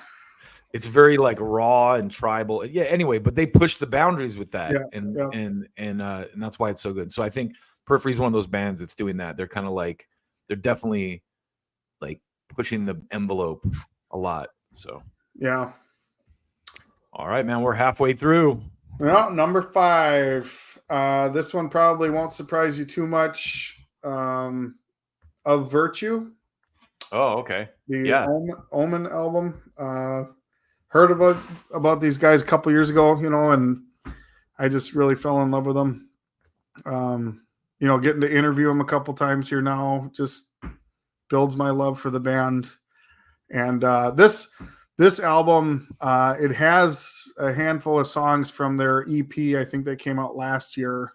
It's very like raw and tribal. Yeah. Anyway, but they push the boundaries with that, and that's why it's so good. So I think Periphery is one of those bands that's doing that. They're kind of like, they're definitely like pushing the envelope a lot. So yeah. All right, man. We're halfway through. Well, number 5. This one probably won't surprise you too much. Of Virtue. Oh, okay. The Omen album. Heard about these guys a couple years ago, and I just really fell in love with them. Getting to interview them a couple times here now just builds my love for the band. And this album, it has a handful of songs from their EP. I think they came out last year.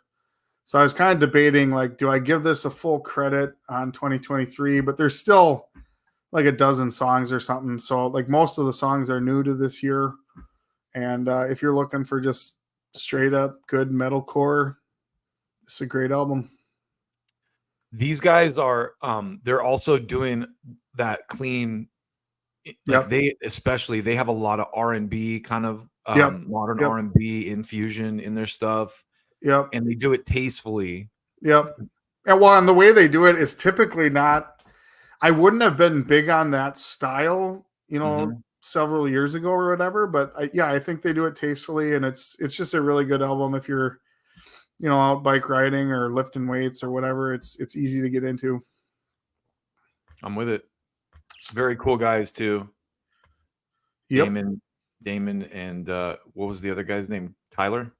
So I was kind of debating, like, do I give this a full credit on 2023? But there's still like a dozen songs or something. So like most of the songs are new to this year. And if you're looking for just straight up good metalcore, it's a great album. These guys are, they're also doing that clean. Like they have a lot of R&B kind of modern R&B infusion in their stuff. Yep. And they do it tastefully. Yep. And the way they do it is typically not. I wouldn't have been big on that style, several years ago or whatever. But I think they do it tastefully, and it's just a really good album if you're, out bike riding or lifting weights or whatever. It's easy to get into. I'm with it. Very cool guys too. Yep. Damon, and what was the other guy's name? Tyler,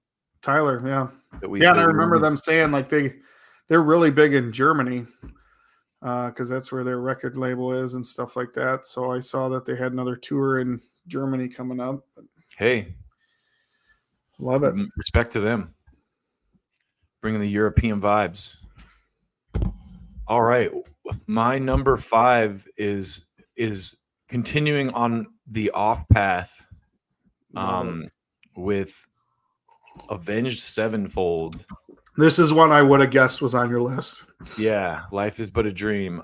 yeah. And I remember them saying like they're really big in Germany because that's where their record label is and stuff like that. So I saw that they had another tour in Germany coming up. Hey, love it. Respect to them, bringing the European vibes. All right, my number 5 is continuing on the off path with Avenged Sevenfold. This is one I would have guessed was on your list. Yeah, Life is But a Dream.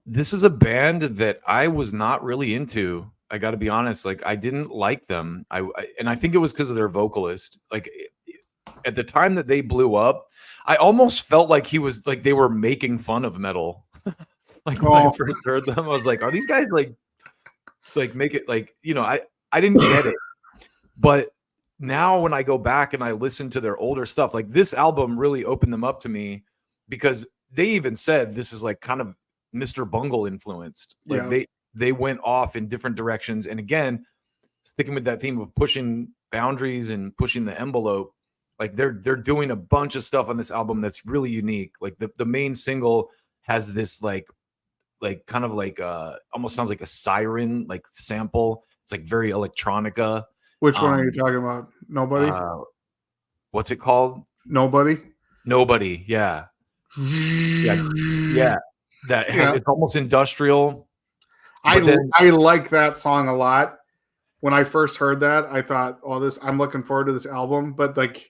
This is a band that I was not really into. I got to be honest. Like, I didn't like them. And I think it was because of their vocalist. Like, at the time that they blew up, I almost felt like they were making fun of metal. Like when I first heard them, I was like, are these guys like make it like, I didn't get it. But now when I go back and I listen to their older stuff, like this album really opened them up to me because they even said this is like kind of Mr. Bungle influenced. Like they went off in different directions. And again, sticking with that theme of pushing boundaries and pushing the envelope, like they're doing a bunch of stuff on this album that's really unique. Like the main single has this like kind of like almost sounds like a siren like sample. It's like very electronica. Which one are you talking about? Nobody? What's it called? Nobody. Yeah. Yeah. It's almost industrial. I like that song a lot. When I first heard that, I thought, I'm looking forward to this album. But like,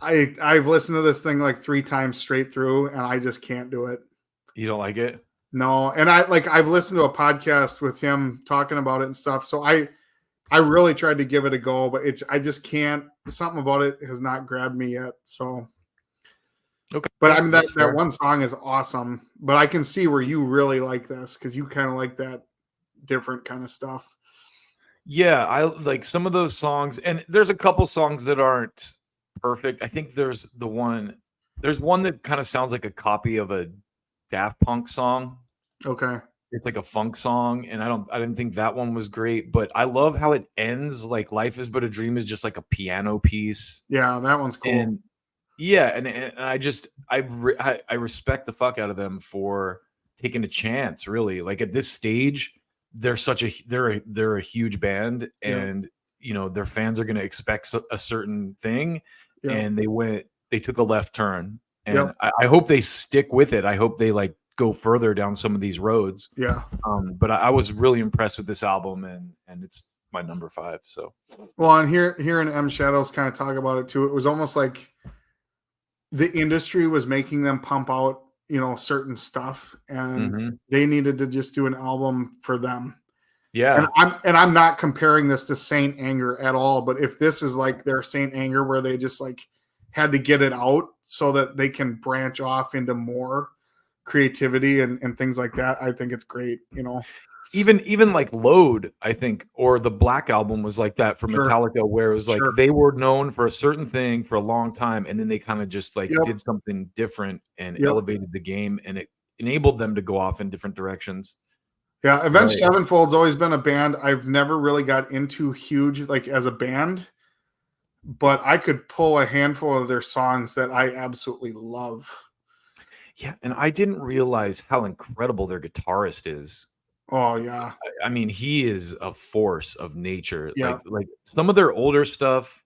I've listened to this thing like 3 times straight through, and I just can't do it. You don't like it? No, and I've listened to a podcast with him talking about it and stuff. So I really tried to give it a go, but I just can't. Something about it has not grabbed me yet. So, okay. But I mean that one song is awesome. But I can see where you really like this because you kind of like that different kind of stuff. Yeah, I like some of those songs, and there's a couple songs that aren't perfect. I think there's one that kind of sounds like a copy of a Daft Punk song. Okay. It's like a funk song, and I didn't think that one was great, but I love how it ends. Like Life is But a Dream is just like a piano piece. Yeah, that one's cool. And yeah, and I respect the fuck out of them for taking a chance, really. Like at this stage, they're a huge band, and their fans are going to expect a certain thing, and they took a left turn, and I hope they stick with it. I hope they like go further down some of these roads. Yeah. But I was really impressed with this album, and it's my number 5. So well, and hearing M Shadows kind of talk about it too, it was almost like the industry was making them pump out certain stuff, and they needed to just do an album for them. Yeah. And I'm not comparing this to Saint Anger at all, but if this is like their Saint Anger where they just like had to get it out so that they can branch off into more creativity and things like that, I think it's great. Even like Load, I think, or the Black Album was like that for Metallica, where it was like they were known for a certain thing for a long time, and then they kind of just like did something different and elevated the game, and it enabled them to go off in different directions. Yeah, Avenged Sevenfold's always been a band I've never really got into huge like as a band, but I could pull a handful of their songs that I absolutely love. Yeah, and I didn't realize how incredible their guitarist is. Oh yeah. I mean, he is a force of nature. Yeah. Like some of their older stuff,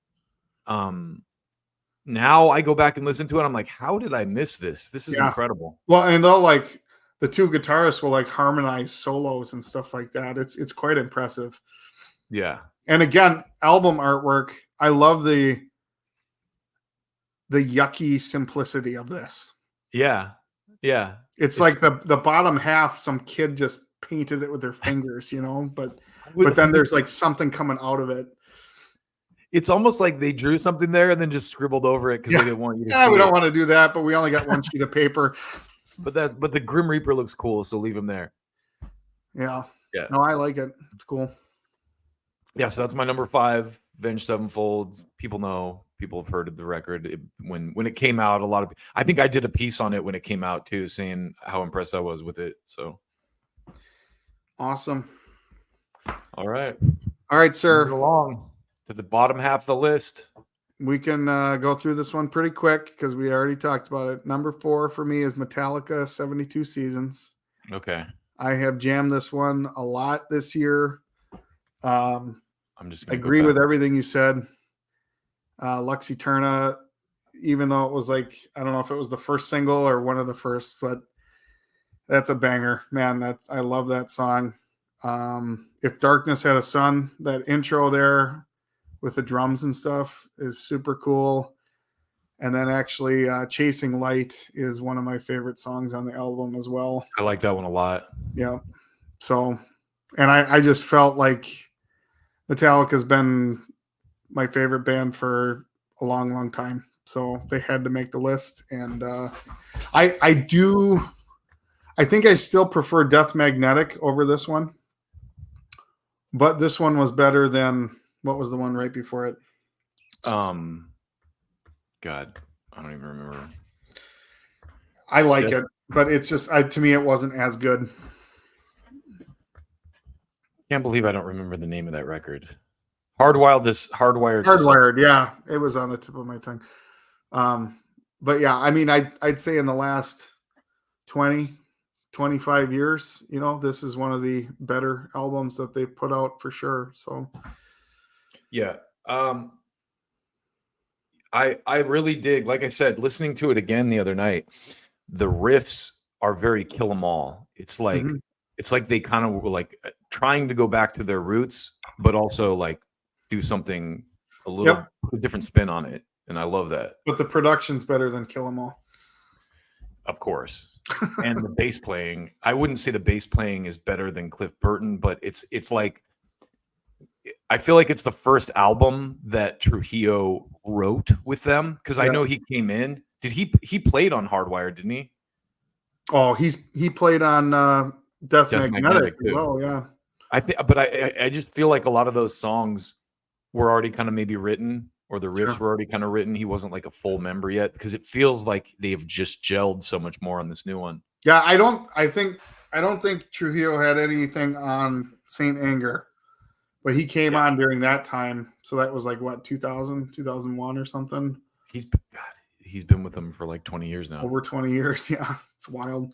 now I go back and listen to it, I'm like, how did I miss this? This is incredible. Well, and they'll like the 2 guitarists will like harmonize solos and stuff like that. It's quite impressive. Yeah. And again, album artwork, I love the yucky simplicity of this. Yeah. Yeah. It's like the bottom half, some kid just painted it with their fingers, but then there's like something coming out of it. It's almost like they drew something there and then just scribbled over it because they didn't want you to see we don't it. want to do that, but we only got one sheet of paper. But the Grim Reaper looks cool, so leave him there. Yeah. Yeah. No, I like it. It's cool. Yeah, so that's my number 5, Avenged Sevenfold. People know, people have heard of the record. When it came out, I think I did a piece on it when it came out too, saying how impressed I was with it. So awesome. All right, sir. Moving along to the bottom half of the list. We can go through this one pretty quick because we already talked about it. Number 4 for me is Metallica, 72 Seasons. Okay. I have jammed this one a lot this year. I'm just agree with everything you said. Lux Eterna, even though it was like, I don't know if it was the first single or one of the first, but that's a banger, man. I love that song. If Darkness Had a Sun, that intro there with the drums and stuff is super cool. And then actually Chasing Light is one of my favorite songs on the album as well. I like that one a lot. Yeah. So, and I just felt like Metallica's been my favorite band for a long, long time. So they had to make the list. And I think I still prefer Death Magnetic over this one. But this one was better than, what was the one right before it? God, I don't even remember. I like it, but it's just, to me, it wasn't as good. Can't believe I don't remember the name of that record. Hardwired. Yeah, it was on the tip of my tongue. But yeah, I mean, I'd say in the last 20, 25 years, this is one of the better albums that they've put out for sure. So yeah, I really dig, like I said, listening to it again the other night, the riffs are very Kill 'Em All. It's like it's like they kind of were like trying to go back to their roots, but also like do something a little different spin on it. And I love that. But the production's better than Kill 'Em All. Of course. And the bass playing, I wouldn't say the bass playing is better than Cliff Burton, but it's like, I feel like it's the first album that Trujillo wrote with them, because I know he came in. Did he played on Hardwired, didn't he? Oh, he played on Death Magnetic as well, yeah. I just feel like a lot of those songs were already kind of maybe written, or the riffs were already kind of written. He wasn't like a full member yet, because it feels like they've just gelled so much more on this new one. Yeah, I don't think Trujillo had anything on Saint Anger, but he came on during that time. So that was like what, 2000, 2001 or something. He's been with them for like 20 years now. Over 20 years, yeah. It's wild.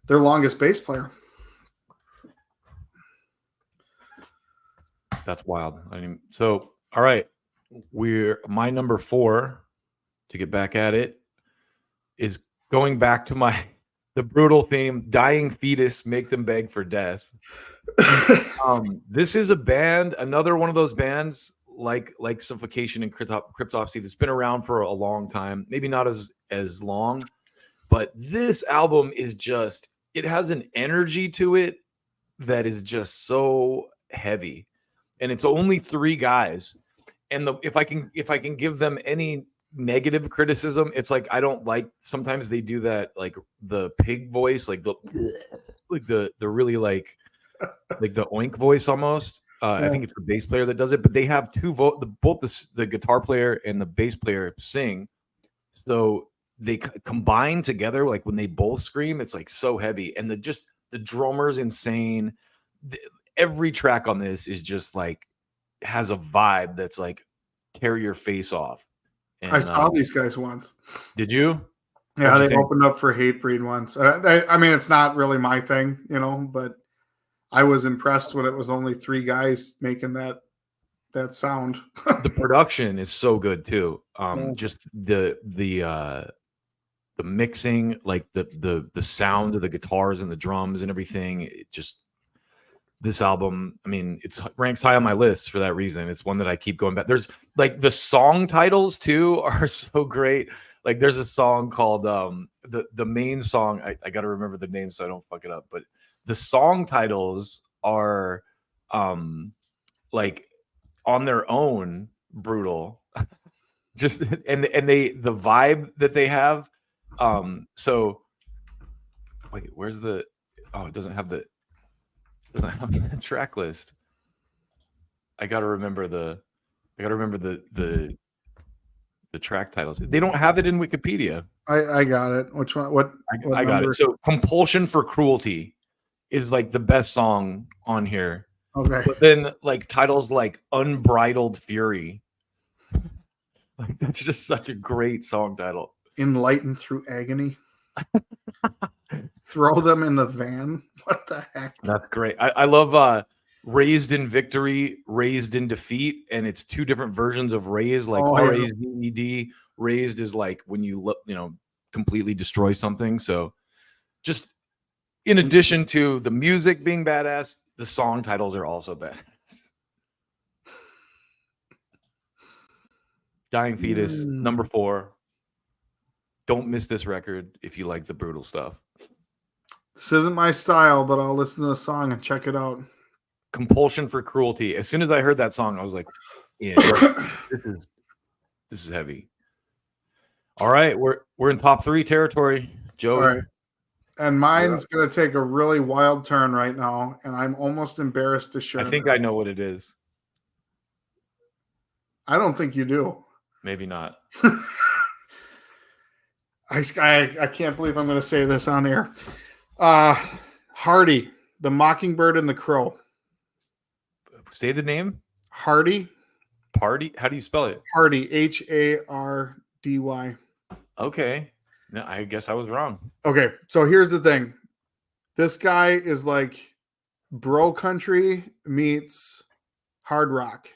Their longest bass player. That's wild. I mean, so all right. My number 4, to get back at it, is going back to the brutal theme, Dying Fetus, Make Them Beg for Death. This is a band, another one of those bands like Suffocation and Cryptopsy that's been around for a long time. Maybe not as long, but this album is just, it has an energy to it that is just so heavy. And it's only 3 guys. And if I can give them any negative criticism, it's like, I don't like, sometimes they do that, like the pig voice, like the really like the oink voice almost. I think it's the bass player that does it, but they have both the guitar player and the bass player sing, so they combine together. Like when they both scream, it's like so heavy, and the drummer's insane. Every track on this is just like has a vibe that's like tear your face off. And, I saw these guys once. Did you? Yeah, they opened up for Hatebreed once. I mean, it's not really my thing, but I was impressed when it was only 3 guys making that sound. The production is so good too. Just the mixing, like the sound of the guitars and the drums and everything. This album, I mean, it ranks high on my list for that reason. It's one that I keep going back. There's like the song titles too are so great. Like there's a song called the main song. I got to remember the name so I don't fuck it up. But the song titles are like on their own brutal. Just and the vibe that they have. So wait, where's the? Oh, it doesn't have the track list. I gotta remember the track titles. They don't have it in Wikipedia. I got it. Which one? What I got number? it. So Compulsion for Cruelty is like the best song on here. Okay. But then like titles like Unbridled Fury. Like that's just such a great song title. Enlightened Through Agony. Throw them in the van. What the heck? That's great. I love Raised in Victory, Raised in Defeat, and it's two different versions of Raised, like R-A-Z-E-D. Raised is like when you completely destroy something. So just in addition to the music being badass, the song titles are also badass. Dying Fetus, number 4. Don't miss this record if you like the brutal stuff. This isn't my style, but I'll listen to the song and check it out. Compulsion for Cruelty. As soon as I heard that song, I was like, yeah, this is heavy. All right, we're in top 3 territory, Joey. All right. And mine's going to take a really wild turn right now, and I'm almost embarrassed to share. I think I know what it is. I don't think you do. Maybe not. I can't believe I'm going to say this on air. Hardy, The Mockingbird and the Crow. Say the name. Hardy. Party? How do you spell it? Hardy, Hardy. Okay. No, I guess I was wrong. Okay, so here's the thing. This guy is like bro country meets hard rock.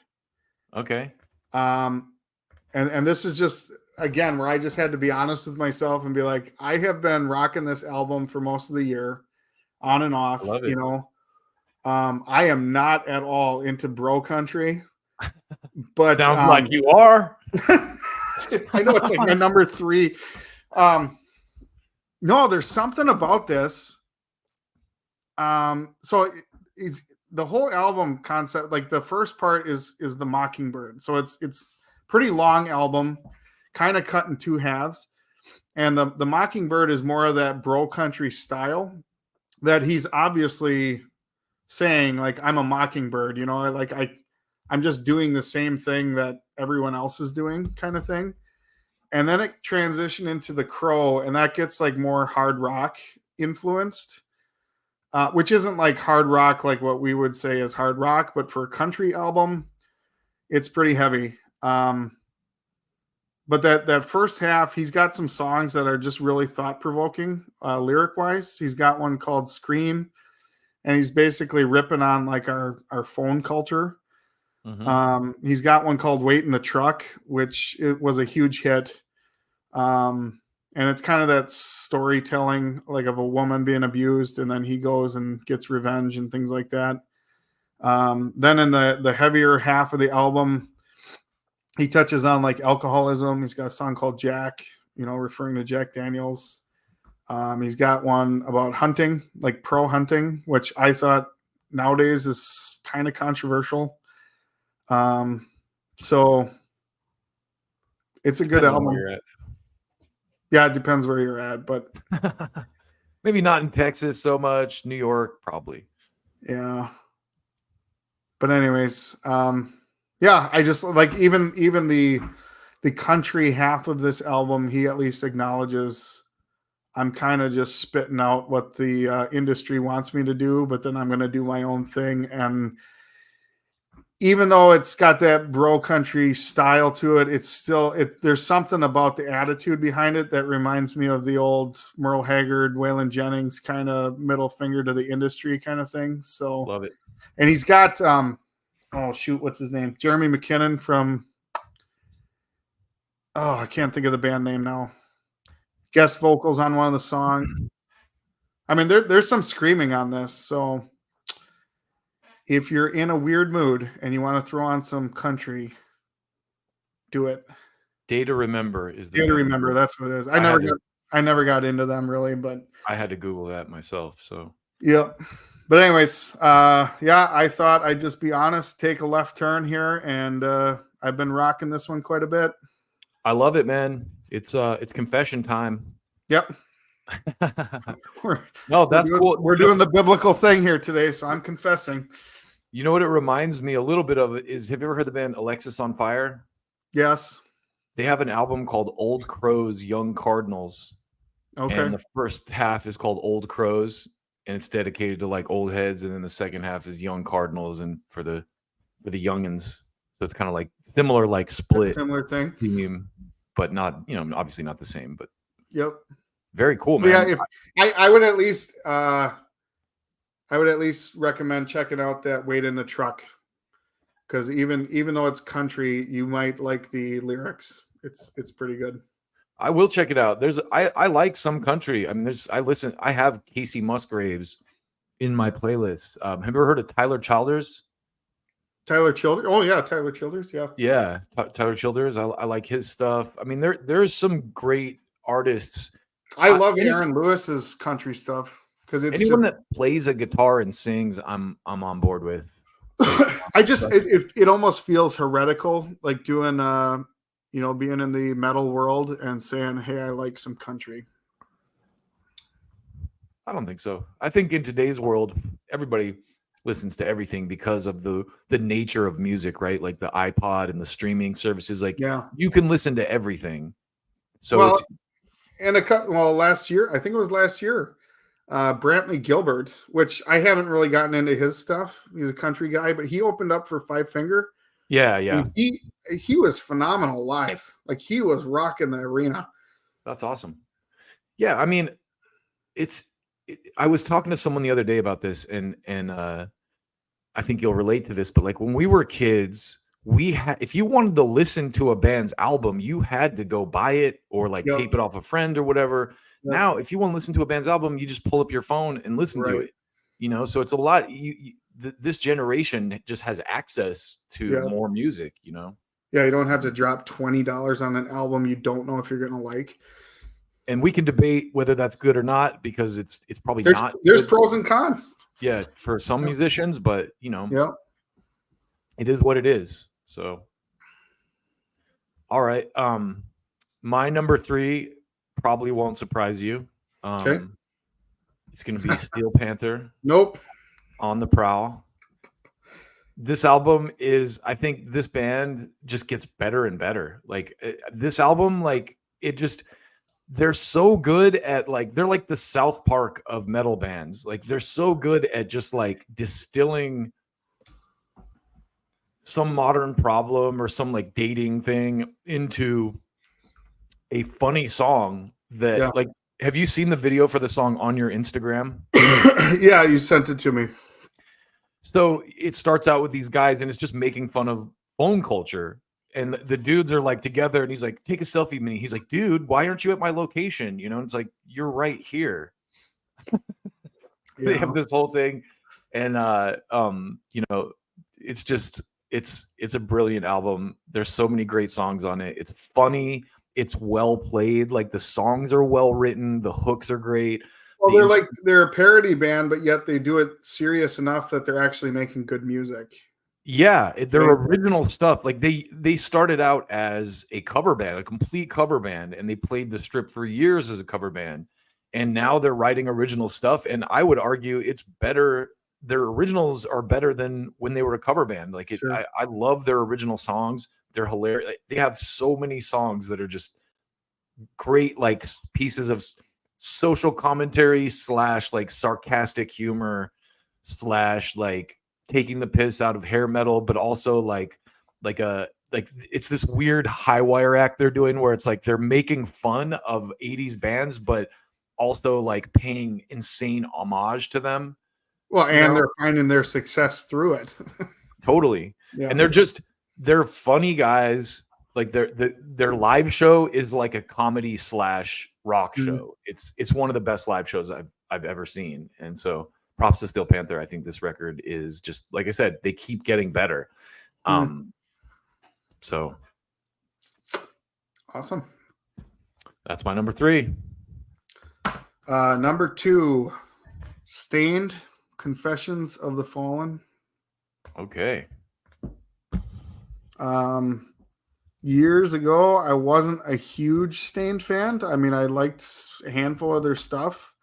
Okay. And this is just again where I just had to be honest with myself and be like, I have been rocking this album for most of the year, on and off. Love it. You know, I am not at all into bro country, but sounds like you are. I know it's like my number 3. No, there's something about this. So it's the whole album concept. Like the first part is the Mockingbird. So it's pretty long album, kind of cut in 2 halves. And the Mockingbird is more of that bro country style that he's obviously saying like, I'm a mockingbird, you know, I'm just doing the same thing that everyone else is doing kind of thing. And then it transitioned into the Crow, and that gets like more hard rock influenced, which isn't like hard rock like what we would say is hard rock, but for a country album, it's pretty heavy. But that first half, he's got some songs that are just really thought-provoking lyric-wise. He's got one called Screen, and he's basically ripping on like our phone culture. Mm-hmm. He's got one called Wait in the Truck, which it was a huge hit. And it's kind of that storytelling like of a woman being abused, and then he goes and gets revenge and things like that. Then in the heavier half of the album, he touches on like alcoholism. He's got a song called Jack, you know, referring to Jack Daniels. He's got one about hunting, like pro hunting, which I thought nowadays is kind of controversial. So it's a good album. Yeah, it depends where you're at, but maybe not in Texas so much. New York, probably. Yeah. But anyways, yeah, I just like even the country half of this album, he at least acknowledges I'm kind of just spitting out what the industry wants me to do, but then I'm going to do my own thing. And even though it's got that bro country style to it, it's still there's something about the attitude behind it that reminds me of the old Merle Haggard, Waylon Jennings kind of middle finger to the industry kind of thing. So love it. And he's got oh shoot, what's his name? Jeremy McKinnon from I can't think of the band name now. Guest vocals on one of the songs. I mean, there's some screaming on this, so if you're in a weird mood and you want to throw on some country, do it. Day to Remember is the Day to Remember. That's what it is. I never got into them really, but I had to Google that myself. So yeah. But anyways, yeah, I thought I'd just be honest, take a left turn here, and I've been rocking this one quite a bit. I love it, man. It's confession time. Yep. No, that's cool. We're doing the biblical thing here today, so I'm confessing. You know what it reminds me a little bit of is, have you ever heard the band Alexis on Fire? Yes. They have an album called Old Crows, Young Cardinals. Okay. And the first half is called Old Crows, and it's dedicated to like old heads, and then the second half is Young Cardinals, and for the youngins. So it's kind of like similar, like split similar thing, theme, but not, obviously not the same. But yep, very cool, man. Yeah, if I would at least recommend checking out that Wait in the Truck, because even though it's country, you might like the lyrics. It's pretty good. I will check it out. I like some country. I mean, I have Casey Musgraves in my playlist. Have you ever heard of Tyler Childers? Tyler Childers? Oh yeah, Tyler Childers. Yeah. Yeah, Tyler Childers. I like his stuff. I mean, there's some great artists. I love Aaron Lewis's country stuff because it's anyone that plays a guitar and sings, I'm on board with. it almost feels heretical, like doing being in the metal world and saying, "Hey, I like some country." I don't think so. I think in today's world, everybody listens to everything because of the nature of music, right? Like the iPod and the streaming services. Like, you can listen to everything. So last year, I think it was last year, Brantley Gilbert, which I haven't really gotten into his stuff. He's a country guy, but he opened up for Five Finger. Yeah. He was phenomenal live. Like, he was rocking the arena. That's awesome. Yeah, I mean, I was talking to someone the other day about this, and I think you'll relate to this, but like when we were kids, if you wanted to listen to a band's album, you had to go buy it or like tape it off a friend or whatever. Yep. Now, if you want to listen to a band's album, you just pull up your phone and listen to it. So it's a lot. This generation just has access to more music. Yeah, you don't have to drop $20 on an album you don't know if you're going to like. And we can debate whether that's good or not, because it's probably not. There's pros and cons. Yeah, for some musicians, but it is what it is. So, all right. My number 3 probably won't surprise you. Okay. It's going to be Steel Panther. Nope. On the Prowl. This album I think this band just gets better and better. Like this album, like they're so good at they're like the South Park of metal bands. Like they're so good at just like distilling some modern problem or some like dating thing into a funny song that like, have you seen the video for the song on your Instagram? Yeah, you sent it to me. So it starts out with these guys and it's just making fun of phone culture. And the dudes are like together and he's like, take a selfie with me. He's like, dude, why aren't you at my location? And it's like, you're right here. They have this whole thing. And, it's just, it's a brilliant album. There's so many great songs on it. It's funny. It's well played. Like the songs are well written. The hooks are great. Well, they're a parody band, but yet they do it serious enough that they're actually making good music. Yeah, their original stuff. Like they started out as a cover band, a complete cover band, and they played the strip for years as a cover band. And now they're writing original stuff. And I would argue it's better. Their originals are better than when they were a cover band. Like I love their original songs. They're hilarious. They have so many songs that are just great, like pieces of social commentary / like sarcastic humor / like taking the piss out of hair metal, but also like it's this weird high wire act they're doing where it's like they're making fun of 80s bands, but also like paying insane homage to them. Well, and they're finding their success through it. Totally. Yeah. And they're funny guys. Like their live show is like a comedy / rock show. It's one of the best live shows I've ever seen. And so props to Steel Panther. I think this record is just, like I said, they keep getting better. So awesome. That's my number 3. Number 2, Stained, Confessions of the Fallen. Okay. years ago, I wasn't a huge Stained fan. I mean, I liked a handful of their stuff,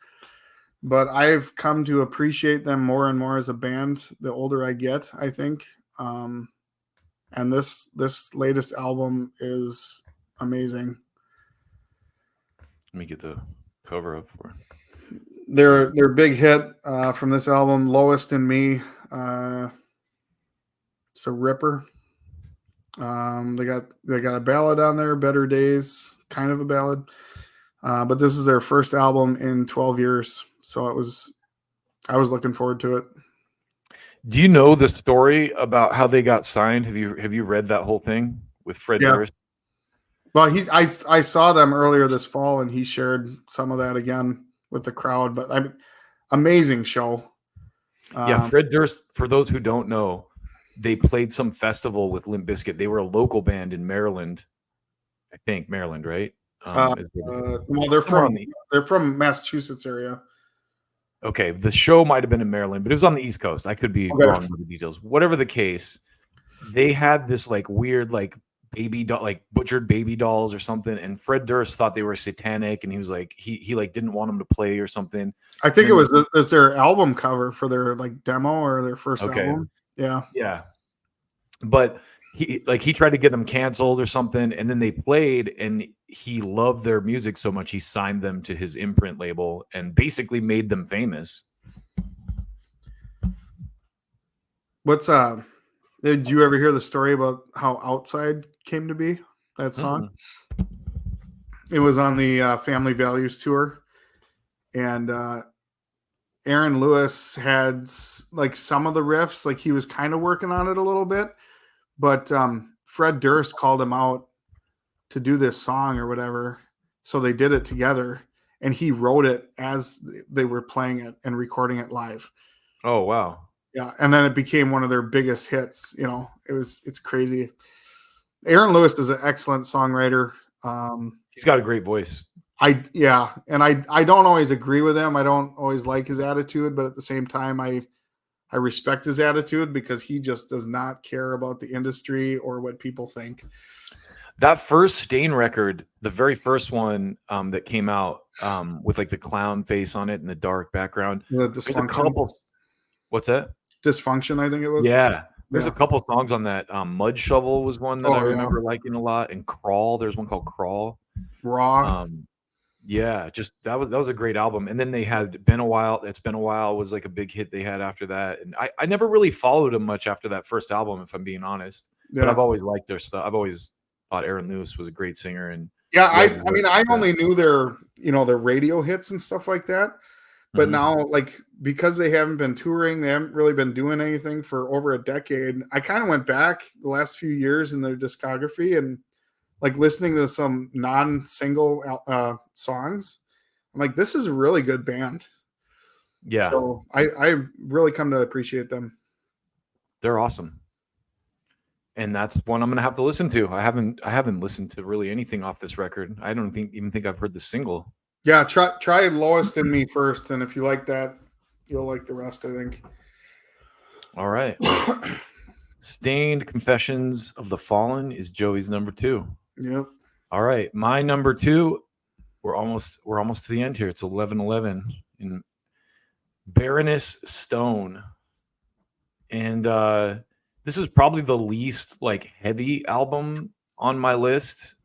but I've come to appreciate them more and more as a band the older I get, I think. And this latest album is amazing. Let me get the cover up for it. Their big hit from this album, "Lowest in Me." It's a ripper. They got a ballad on there, "Better Days," kind of a ballad. But this is their first album in 12 years, so I was looking forward to it. Do you know the story about how they got signed? Have you read that whole thing with Fred Durst? Well, I saw them earlier this fall, and he shared some of that again with the crowd. But amazing show. Fred Durst. For those who don't know, they played some festival with Limp Bizkit. They were a local band in Maryland, I think Maryland, right? Well, they're from Massachusetts area. Okay, the show might have been in Maryland, but it was on the East Coast. I could be wrong with the details. Whatever the case, they had this like weird like baby doll, like butchered baby dolls or something, and Fred Durst thought they were satanic, and he was like he like didn't want them to play or something. I think it was their album cover for their like demo or their first album. Yeah. But he tried to get them canceled or something, and then they played, and he loved their music so much he signed them to his imprint label and basically made them famous. Did you ever hear the story about how Outside came to be, that song? It was on the Family Values tour, and Aaron Lewis had like some of the riffs, like he was kind of working on it a little bit, but Fred Durst called him out to do this song or whatever, so they did it together, and he wrote it as they were playing it and recording it live. Oh wow. Yeah, and then it became one of their biggest hits. It's crazy. Aaron Lewis is an excellent songwriter. He's got a great voice. I don't always agree with him. I don't always like his attitude, but at the same time, I respect his attitude because he just does not care about the industry or what people think. That first Stain record, the very first one that came out with like the clown face on it and the dark background. There's a couple. What's that? Dysfunction, I think it was. Yeah. There's a couple songs on that. Mud Shovel was one that I remember liking a lot, and Crawl. There's one called Crawl. Raw. Just that was a great album. And then they had Been a While. It's Been a While was like a big hit they had after that. And I never really followed them much after that first album, if I'm being honest. Yeah. But I've always liked their stuff. I've always thought Aaron Lewis was a great singer. And I only knew their radio hits and stuff like that. But now, like, because they haven't been touring, they haven't really been doing anything for over a decade. I kind of went back the last few years in their discography and like listening to some non-single songs. I'm like, this is a really good band. Yeah. So I really come to appreciate them. They're awesome. And that's one I'm going to have to listen to. I haven't listened to really anything off this record. I don't even think I've heard the single. Yeah, try Lowest in Me first, and if you like that, you'll like the rest, I think. All right. Stained Confessions of the Fallen is Joey's number 2. Yep. All right, my number 2. We're almost to the end here. It's 11:11 in Baroness Stone, and this is probably the least like heavy album on my list.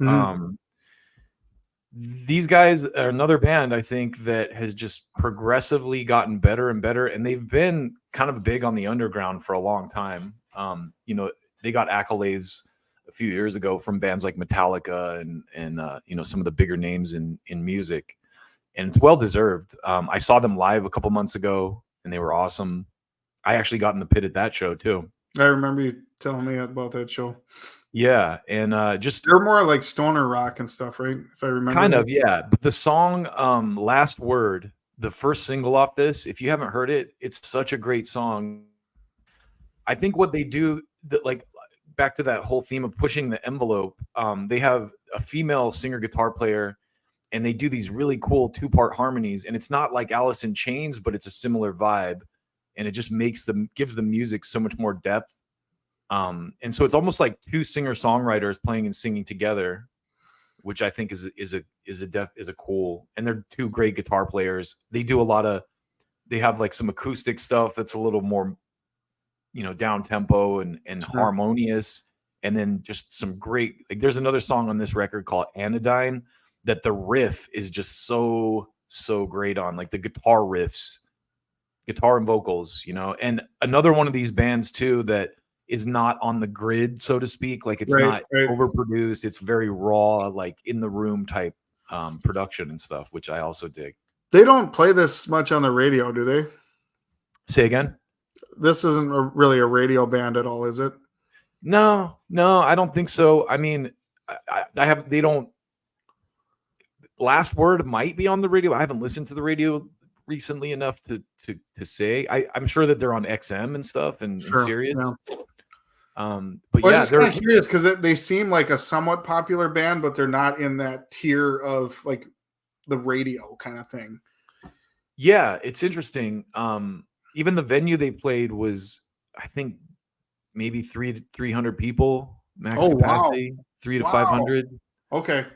These guys are another band I think that has just progressively gotten better and better, and they've been kind of big on the underground for a long time. They got accolades a few years ago from bands like Metallica and some of the bigger names in music, and it's well deserved. I saw them live a couple months ago, and they were awesome. I actually got in the pit at that show too. I remember you telling me about that show. Yeah, and just they're more like stoner rock and stuff, right? If I remember, kind of, yeah. But the song "Last Word," the first single off this, if you haven't heard it, it's such a great song. I think what they do, that like back to that whole theme of pushing the envelope. They have a female singer guitar player, and they do these really cool 2-part harmonies. And it's not like Alice in Chains, but it's a similar vibe, and it just gives the music so much more depth. And so it's almost like two singer-songwriters playing and singing together, which I think is a cool. And they're two great guitar players. They do they have like some acoustic stuff that's a little more, down tempo and harmonious, and then just some great, like there's another song on this record called Anodyne that the riff is just so great on, like the guitar and vocals, and another one of these bands too that is not on the grid, so to speak. Like it's not overproduced. It's very raw, like in the room type production and stuff, which I also dig. They don't play this much on the radio, do they? Say again? This isn't really a radio band at all, is it? No, I don't think so. I mean, they don't. Last Word might be on the radio. I haven't listened to the radio recently enough to say. I'm sure that they're on XM and stuff and Sirius. Yeah. But well, yeah, they're kind of curious because they seem like a somewhat popular band, but they're not in that tier of like the radio kind of thing. Yeah, it's interesting. Even the venue they played was, I think, maybe 300 people max capacity, 300 to 500. Okay.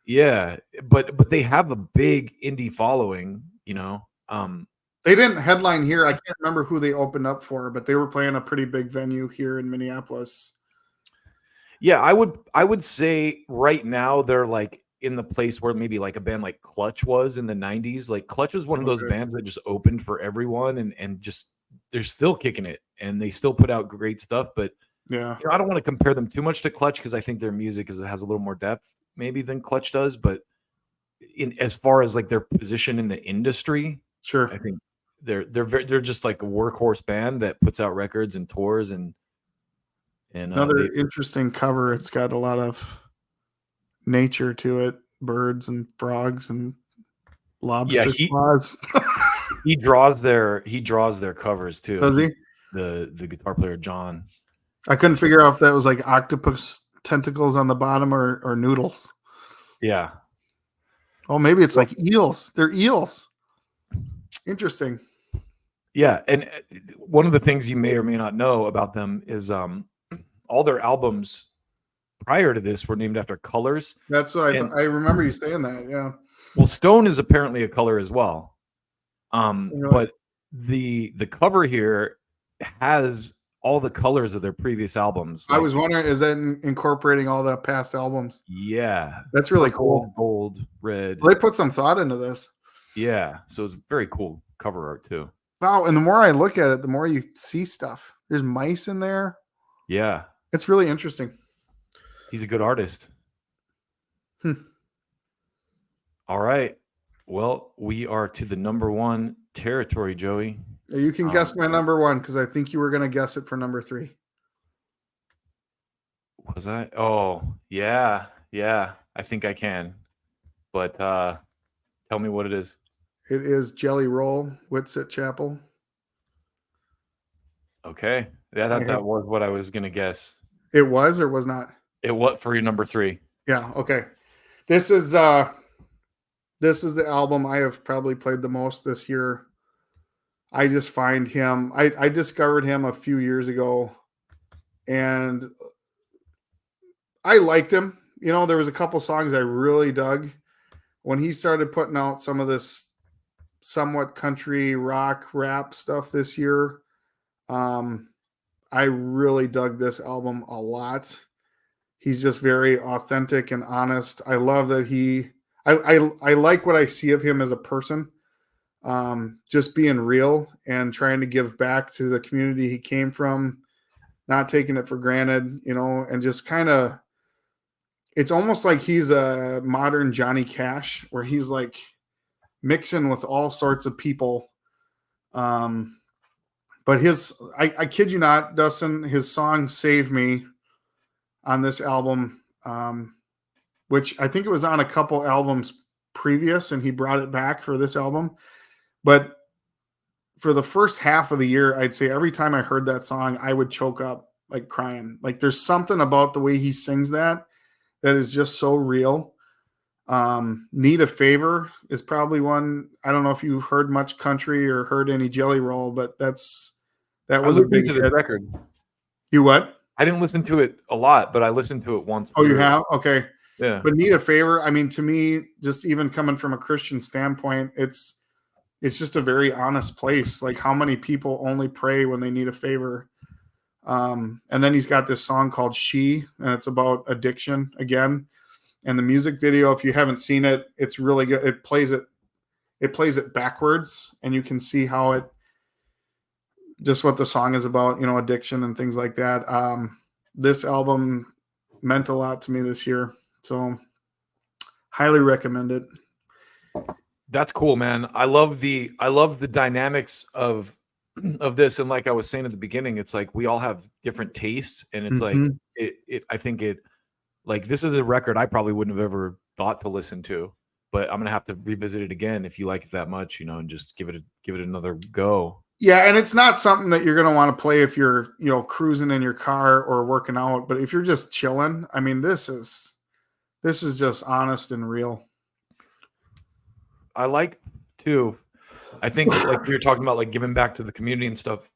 Yeah, but they have a big indie following, They didn't headline here. I can't remember who they opened up for, but they were playing a pretty big venue here in Minneapolis. Yeah, I would say right now they're like in the place where maybe like a band like Clutch was in the 90s. Like Clutch was one of those bands that just opened for everyone and just they're still kicking it and they still put out great stuff. But yeah, I don't want to compare them too much to Clutch because I think their music has a little more depth maybe than Clutch does. But as far as like their position in the industry, sure, I think they're just like a workhorse band that puts out records and tours and another interesting cover. It's got a lot of nature to it, birds and frogs and lobster claws. he draws their covers too. Does he? The guitar player John. I couldn't figure out if that was like octopus tentacles on the bottom or noodles. Yeah. Oh, maybe it's like eels. They're eels. Interesting. Yeah, and one of the things you may or may not know about them is all their albums prior to this were named after colors. That's what I remember you saying that. Yeah. Well, Stone is apparently a color as well. But the cover here has all the colors of their previous albums. I was wondering, is that incorporating all the past albums? Yeah. That's really cool. Gold, red. Well, they put some thought into this. Yeah. So it's very cool cover art too. Wow. And the more I look at it, the more you see stuff. There's mice in there. Yeah. It's really interesting. He's a good artist. All right. Well, we are to the number one territory, Joey. You can guess my number one because I think you were going to guess it for number 3. Was I? Oh, yeah. Yeah. I think I can. But tell me what it is. It is Jelly Roll, Whitsitt Chapel. Okay. Yeah, that was what I was going to guess. It was or was not? It was for your number 3. Yeah. Okay. This is the album I have probably played the most this year. I just find him. I discovered him a few years ago, and I liked him. There was a couple songs I really dug when he started putting out some of this somewhat country rock rap stuff this year. I really dug this album a lot. He's just very authentic and honest. I love that I like what I see of him as a person. Just being real and trying to give back to the community he came from, not taking it for granted, and just kind of, it's almost like he's a modern Johnny Cash where he's like mixing with all sorts of people. But I kid you not, Dustin, his song Save Me on this album, which I think it was on a couple albums previous and he brought it back for this album. But for the first half of the year, I'd say every time I heard that song, I would choke up like crying. Like there's something about the way he sings that is just so real. Need a Favor is probably one. I don't know if you heard much country or heard any Jelly Roll, but that was a big hit. record. You what? I didn't listen to it a lot, but I listened to it once. Oh, you have? Okay. Yeah. But Need a Favor, I mean, to me, just even coming from a Christian standpoint, it's just a very honest place. Like, how many people only pray when they need a favor? And then he's got this song called She, and it's about addiction again. And the music video, if you haven't seen it, it's really good. It plays it backwards, and you can see how it just what the song is about, addiction and things like that. This album meant a lot to me this year, so highly recommend it. That's cool, man. I love the dynamics of this, and like I was saying at the beginning, it's like we all have different tastes, and it's like I think like this is a record I probably wouldn't have ever thought to listen to, but I'm gonna have to revisit it again if you like it that much, and just give it another go. Yeah, and it's not something that you're going to want to play if you're, cruising in your car or working out. But if you're just chilling, I mean, this is just honest and real. I like too. I think like we were talking about, like giving back to the community and stuff.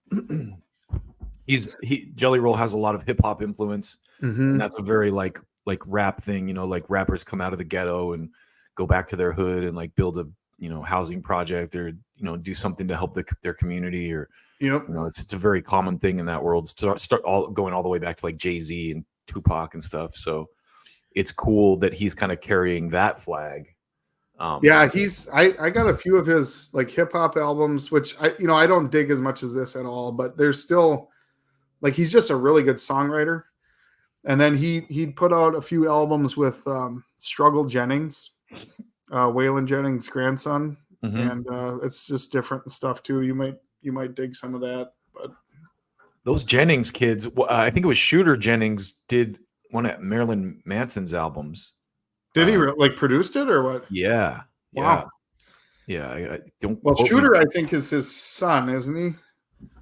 Jelly Roll has a lot of hip hop influence, and that's a very like rap thing. Like rappers come out of the ghetto and go back to their hood and like build a housing project or do something to help their community, or it's a very common thing in that world. Start going all the way back to like Jay-Z and Tupac and stuff. So it's cool that he's kind of carrying that flag. Yeah, I got a few of his like hip hop albums, which I don't dig as much as this at all, but there's still like he's just a really good songwriter. And then he'd put out a few albums with Struggle Jennings, Waylon Jennings' grandson, and it's just different stuff too. You might dig some of that, but those Jennings kids, I think it was Shooter Jennings did one of Marilyn Manson's albums. Did he like produced it or what? Yeah. Wow. Yeah. I don't. Well, Shooter, I think, is his son, isn't he?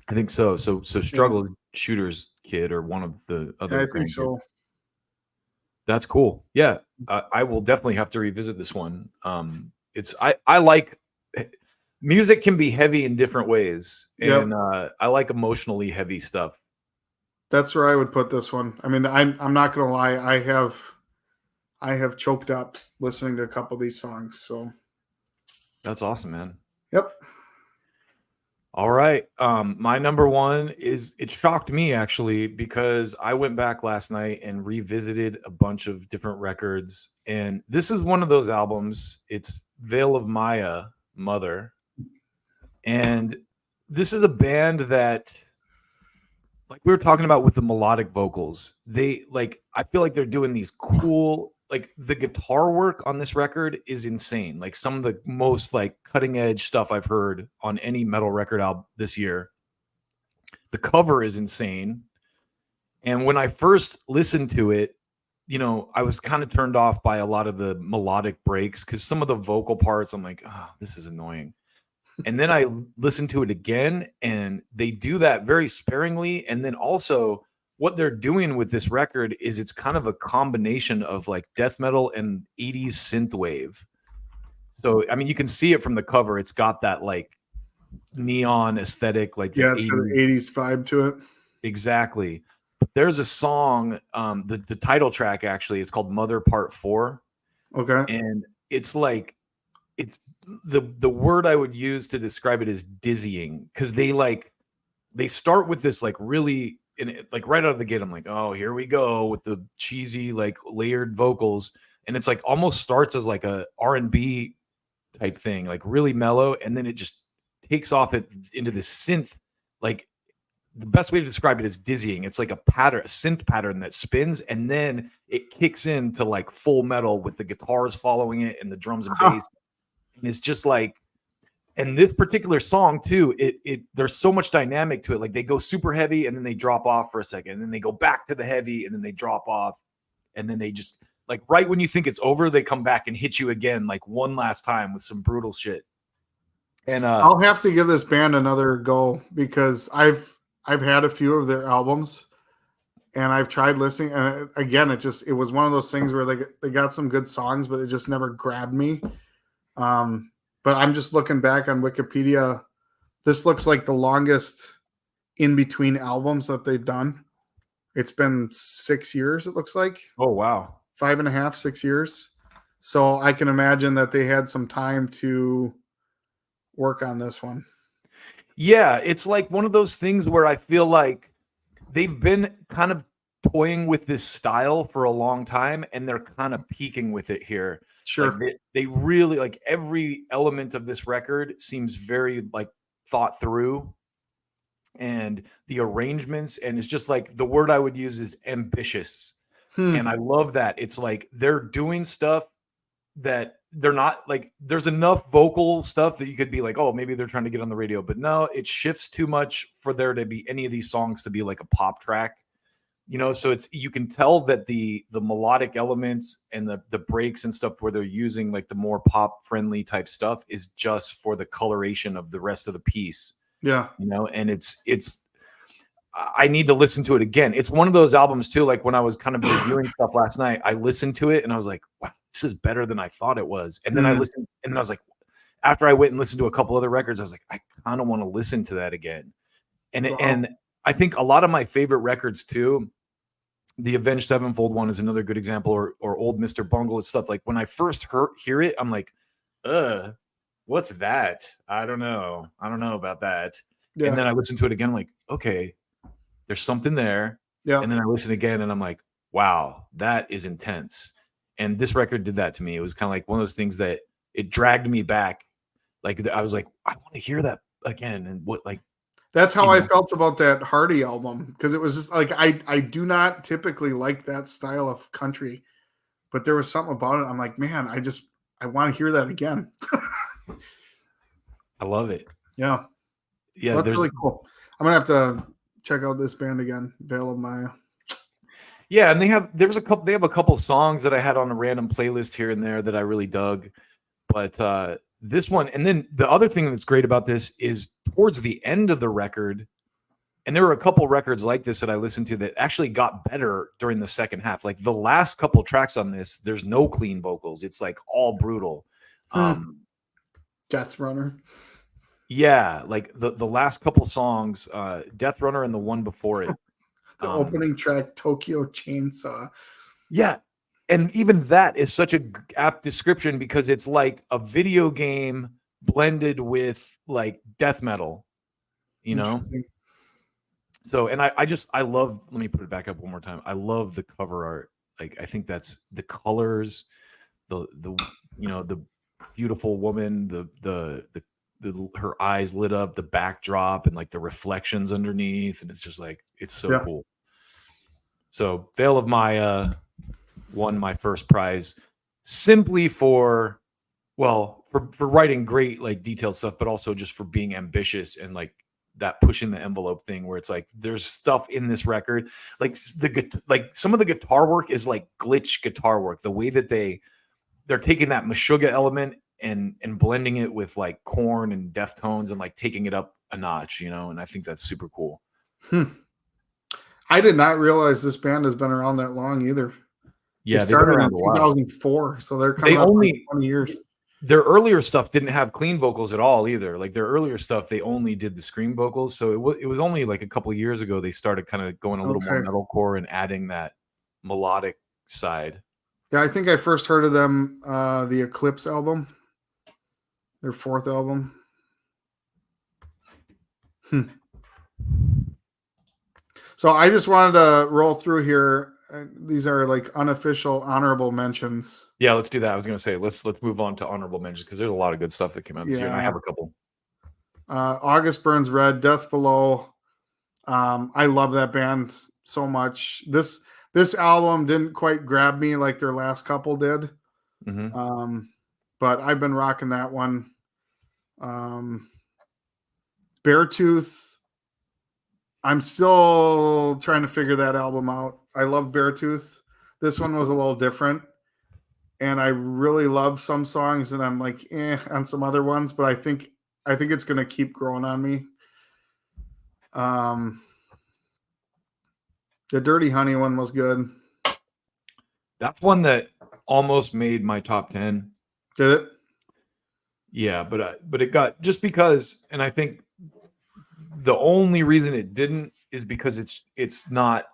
I think so. So Struggle Shooter's kid or one of the other. Yeah, I think so. That's cool. Yeah, I will definitely have to revisit this one. I like music can be heavy in different ways, and I like emotionally heavy stuff. That's where I would put this one. I mean, I'm not gonna lie, I have choked up listening to a couple of these songs. So that's awesome, man. Yep. All right. My number one it shocked me actually, because I went back last night and revisited a bunch of different records. And this is one of those albums. It's Veil of Maya, Mother. And this is a band that, like we were talking about with the melodic vocals, I feel like they're doing these cool, like the guitar work on this record is insane. Like some of the most like cutting edge stuff I've heard on any metal record album this year. The cover is insane. And when I first listened to it, I was kind of turned off by a lot of the melodic breaks, because some of the vocal parts, I'm like, oh, this is annoying. And then I listened to it again, and they do that very sparingly. And then also, what they're doing with this record is it's kind of a combination of like death metal and 80s synthwave. So, I mean, you can see it from the cover. It's got that like neon aesthetic, like it's got an 80s vibe to it. Exactly. There's a song, the title track actually, it's called Mother Part 4. Okay. And it's like, it's the word I would use to describe it is dizzying, because they start with this like really, and like right out of the gate, I'm like, oh, here we go with the cheesy, like layered vocals. And it's like almost starts as like a R&B type thing, like really mellow. And then it just takes off into this synth. Like the best way to describe it is dizzying. It's like a synth pattern that spins, and then it kicks into like full metal with the guitars following it and the drums and bass. And it's just like, and this particular song too, there's so much dynamic to it. Like they go super heavy and then they drop off for a second, and then they go back to the heavy and then they drop off, and then they just like right when you think it's over, they come back and hit you again like one last time with some brutal shit. And I'll have to give this band another go, because I've had a few of their albums and I've tried listening, and again, it was one of those things where they got some good songs, but it just never grabbed me. But I'm just looking back on Wikipedia. This looks like the longest in between albums that they've done. It's been 6 years, it looks like. Oh, wow. 5.5, 6 years. So I can imagine that they had some time to work on this one. Yeah, it's like one of those things where I feel like they've been kind of toying with this style for a long time, and they're kind of peaking with it here. Sure. Like they really, like, every element of this record seems very like thought through, and the arrangements, and it's just like the word I would use is ambitious. And I love that. It's like they're doing stuff that they're not like, there's enough vocal stuff that you could be like, oh, maybe they're trying to get on the radio, but no, it shifts too much for there to be any of these songs to be like a pop track, you know. So it's, you can tell that the melodic elements and the breaks and stuff where they're using like the more pop friendly type stuff is just for the coloration of the rest of the piece. Yeah. You know, and it's I need to listen to it again. It's one of those albums too, like when I was kind of reviewing stuff last night, I listened to it and I was like, wow, this is better than I thought it was. And then I listened, and then I was like, after I went and listened to a couple other records, I was like, I kind of want to listen to that again. And and I think a lot of my favorite records too, the Avenged Sevenfold one is another good example, or Old Mr. Bungle and stuff. Like when I first hear it, I'm like, what's that? I don't know about that. Yeah. And then I listen to it again, I'm like, okay, there's something there. Yeah. And then I listen again and I'm like, wow, that is intense. And this record did that to me. It was kind of like one of those things that it dragged me back. Like I was like, I want to hear that again. And what, like, that's how I felt about that Hardy album, because it was just like, I do not typically like that style of country, but there was something about it. I'm like, man, I want to hear that again. I love it. Yeah. Yeah. That's really cool. I'm going to have to check out this band again, Veil of Maya. Yeah, and they have a couple of songs that I had on a random playlist here and there that I really dug. But this one, and then the other thing that's great about this is towards the end of the record, and there were a couple records like this that I listened to that actually got better during the second half. Like the last couple tracks on this, there's no clean vocals. It's like all brutal. Death Runner. Yeah, like the last couple songs, Death Runner and the one before it. The opening track, Tokyo Chainsaw. Yeah, and even that is such a apt description because it's like a video game blended with like death metal, you know? So, and I love, let me put it back up one more time. I love the cover art. Like, I think that's the colors, the you know, the beautiful woman, her eyes lit up, the backdrop, and like the reflections underneath, and it's just like, it's so cool. So Veil of Maya won my first prize simply for writing great like detailed stuff, but also just for being ambitious and like that pushing the envelope thing where it's like there's stuff in this record, like some of the guitar work is like glitch guitar work, the way that they're taking that Meshuggah element and blending it with like Korn and Deftones and like taking it up a notch, you know, and I think that's super cool. I did not realize this band has been around that long either. Yeah, they started in 2004, so they're coming up only 20 years. Their earlier stuff didn't have clean vocals at all either. Like their earlier stuff, they only did the scream vocals. So it was only like a couple of years ago they started kind of going a little more metalcore and adding that melodic side. Yeah, I think I first heard of them the Eclipse album. Their fourth album. So I just wanted to roll through here. These are like unofficial honorable mentions. Yeah, let's do that. I was going to say, let's move on to honorable mentions because there's a lot of good stuff that came out this year. And I have a couple. August Burns Red, Death Below. I love that band so much. This album didn't quite grab me like their last couple did. But I've been rocking that one. Beartooth. I'm still trying to figure that album out. I love Beartooth. This one was a little different. And I really love some songs and I'm like, on some other ones, but I think it's going to keep growing on me. The Dirty Honey one was good. That's one that almost made my top 10. Did it? Yeah, but it got, just because, and I think the only reason it didn't is because it's not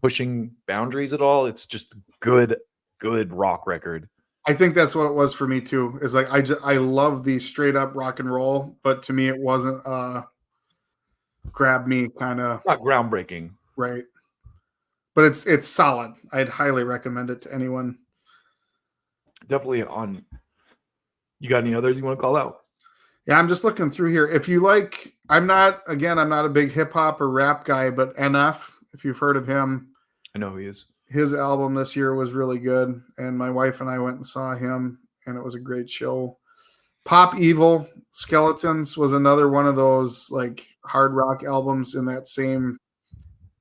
pushing boundaries at all. It's just good rock record. I think that's what it was for me too. Is like I love the straight up rock and roll, but to me it wasn't grab me kind of, not groundbreaking, right? But it's solid. I'd highly recommend it to anyone. Definitely on. You got any others you want to call out? Yeah, I'm just looking through here. If you like, I'm not a big hip hop or rap guy, but NF, if you've heard of him, I know who he is. His album this year was really good, and my wife and I went and saw him, and it was a great show. Pop Evil Skeletons was another one of those like hard rock albums in that same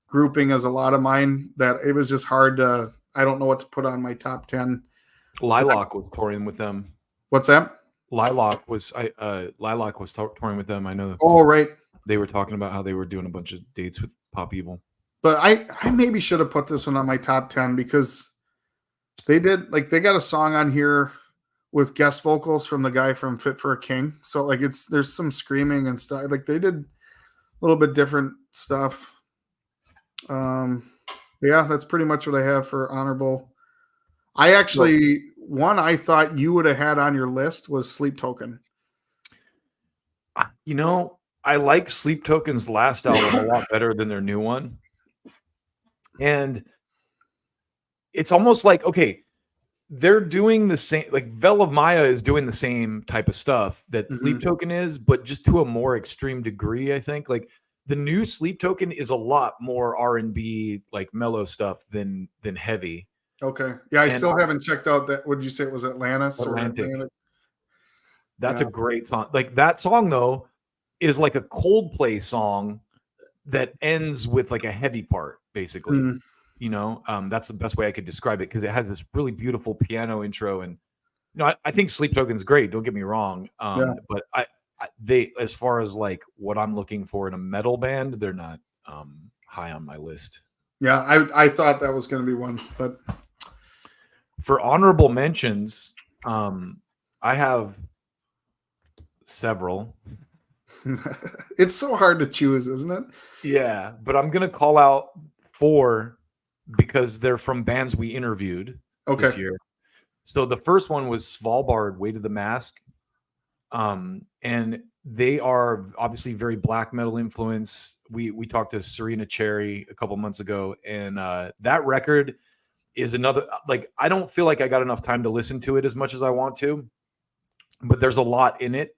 grouping as a lot of mine, that it was just hard to, I don't know what to put on my top 10. Lilac was touring with them. What's that? Lilac was touring with them. I know. Oh, right. They were talking about how they were doing a bunch of dates with Pop Evil. But I maybe should have put this one on my top 10 because they got a song on here with guest vocals from the guy from Fit for a King. So like there's some screaming and stuff. Like they did a little bit different stuff. Yeah, that's pretty much what I have for honorable. I actually, one I thought you would have had on your list was Sleep Token. You know, I like Sleep Token's last album a lot better than their new one. And it's almost like, okay, they're doing the same, like Veil of Maya is doing the same type of stuff that Sleep Token is, but just to a more extreme degree, I think. Like the new Sleep Token is a lot more R&B, like mellow stuff than heavy. Okay. Yeah, I still haven't checked out that. What did you say it was, Atlantis? Atlantic. Or Atlantic? That's a great song. Like that song though is like a Coldplay song that ends with like a heavy part, basically. You know, that's the best way I could describe it because it has this really beautiful piano intro. And you know, I think Sleep Token's great. Don't get me wrong. But they, as far as like what I'm looking for in a metal band, they're not high on my list. Yeah, I thought that was going to be one, but for honorable mentions, I have several. It's so hard to choose, isn't it? Yeah, but I'm gonna call out 4 because they're from bands we interviewed this year. So the first one was Svalbard, Way to the Mask. And they are obviously very black metal influence. We talked to Serena Cherry a couple months ago, and that record is another, like, I don't feel like I got enough time to listen to it as much as I want to, but there's a lot in it.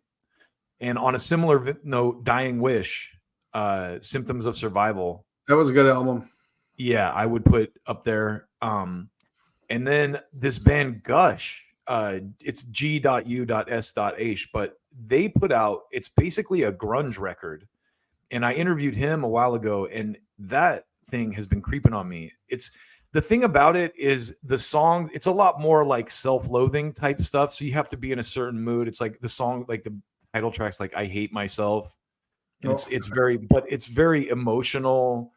And on a similar note, Dying Wish, Symptoms of Survival. That was a good album. Yeah, I would put up there. And then this band Gush, it's G.U.S.H, but they put out, it's basically a grunge record. And I interviewed him a while ago, and that thing has been creeping on me. It's the thing about it is the song, it's a lot more like self-loathing type stuff. So you have to be in a certain mood. It's like the song, like the title track's like I Hate Myself. And it's very emotional,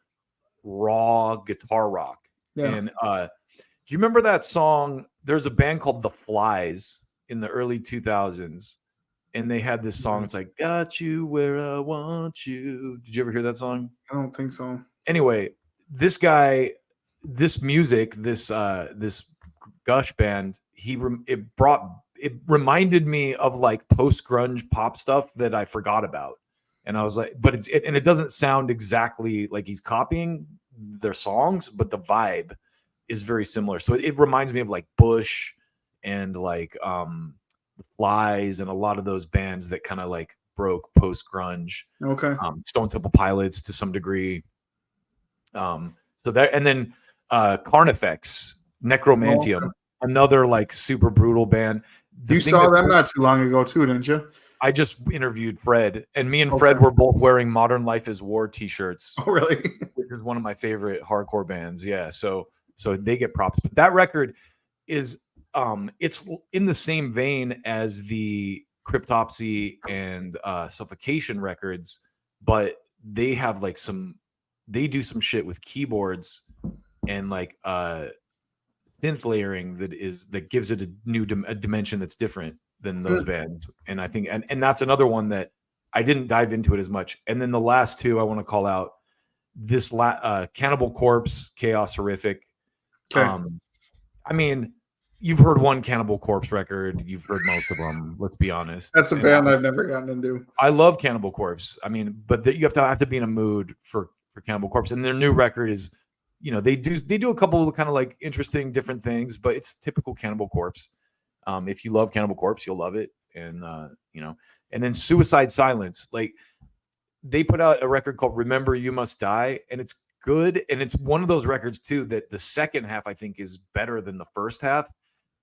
raw guitar rock. Yeah. And do you remember that song? There's a band called The Flies in the early 2000s, and they had this song. It's like, got you where I want you. Did you ever hear that song? I don't think so. Anyway, this guy, this music, this Gush band, it reminded me of like post grunge pop stuff that I forgot about. And I was like, but it doesn't sound exactly like he's copying their songs, but the vibe is very similar. So it reminds me of like Bush and like The Flies and a lot of those bands that kind of like broke post grunge. Okay. Stone Temple Pilots to some degree. So that, and then Carnifex, Necromantium, another like super brutal band. You saw them not too long ago too, didn't you? I just interviewed Fred, and me and Fred were both wearing Modern Life is War t-shirts. Oh, really? Which is one of my favorite hardcore bands. Yeah. So they get props. But that record is it's in the same vein as the Cryptopsy and Suffocation records, but they have like they do some shit with keyboards and like synth layering that gives it a dimension that's different than those bands. And I think and that's another one that I didn't dive into it as much. And then the last two I want to call out this Cannibal Corpse, Chaos Horrific. Okay. I mean, you've heard one Cannibal Corpse record. You've heard most of them. Let's be honest. That's a band I've never gotten into. I love Cannibal Corpse. I mean, but you have to be in a mood for Cannibal Corpse. And their new record is, they do a couple of kind of like interesting different things, but it's typical Cannibal Corpse. If you love Cannibal Corpse, you'll love it. And and then Suicide Silence, like they put out a record called Remember You Must Die, and it's good. And it's one of those records too that the second half I think is better than the first half,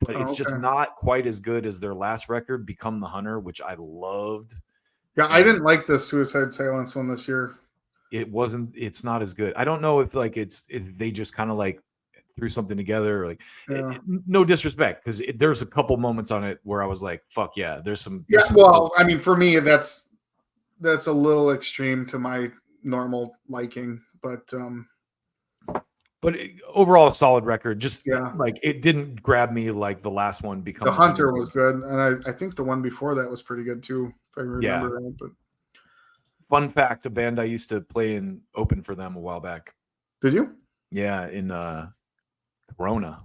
but it's just not quite as good as their last record, Become the Hunter, which I loved. Yeah, I didn't like the Suicide Silence one this year. It's not as good. I don't know if like if they just kind of like threw something together, like no disrespect, because there's a couple moments on it where I was like, fuck yeah, there's some well, I mean, for me that's a little extreme to my normal liking, but overall a solid record. Just like it didn't grab me like the last one. Become the Hunter was good, and I think the one before that was pretty good too, if I remember right. But fun fact, a band I used to play and open for them a while back. Did you? Yeah, in Corona.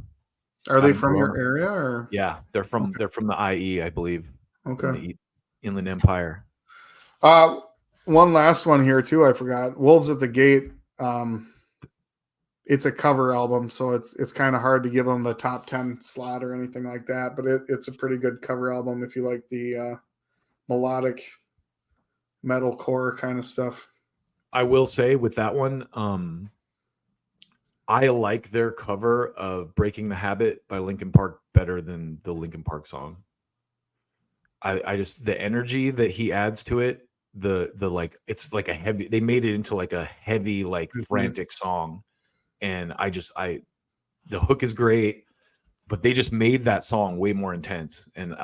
Are they from your area, or? Yeah, they're from the IE, I believe. Okay. The Inland Empire. One last one here too. I forgot. Wolves at the Gate. It's a cover album, so it's kind of hard to give them the top 10 slot or anything like that. But it's a pretty good cover album if you like the melodic metalcore kind of stuff. I will say with that one, I like their cover of Breaking the Habit by Linkin Park better than the Linkin Park song. I just, the energy that he adds to it, the like, it's like a heavy, they made it into like a heavy, like frantic song. And the hook is great, but they just made that song way more intense. And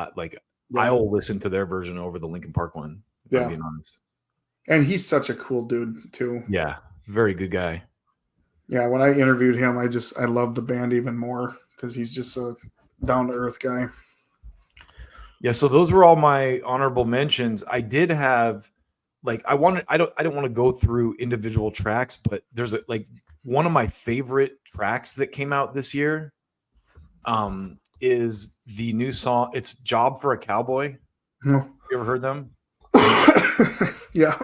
I'll listen to their version over the Linkin Park one. If I'm being honest. And he's such a cool dude too. Yeah. Very good guy. Yeah. When I interviewed him, I loved the band even more because he's just a down to earth guy. Yeah. So those were all my honorable mentions. I did have I don't want to go through individual tracks, but there's one of my favorite tracks that came out this year is the new song. It's Job for a Cowboy. No. You ever heard them? Yeah.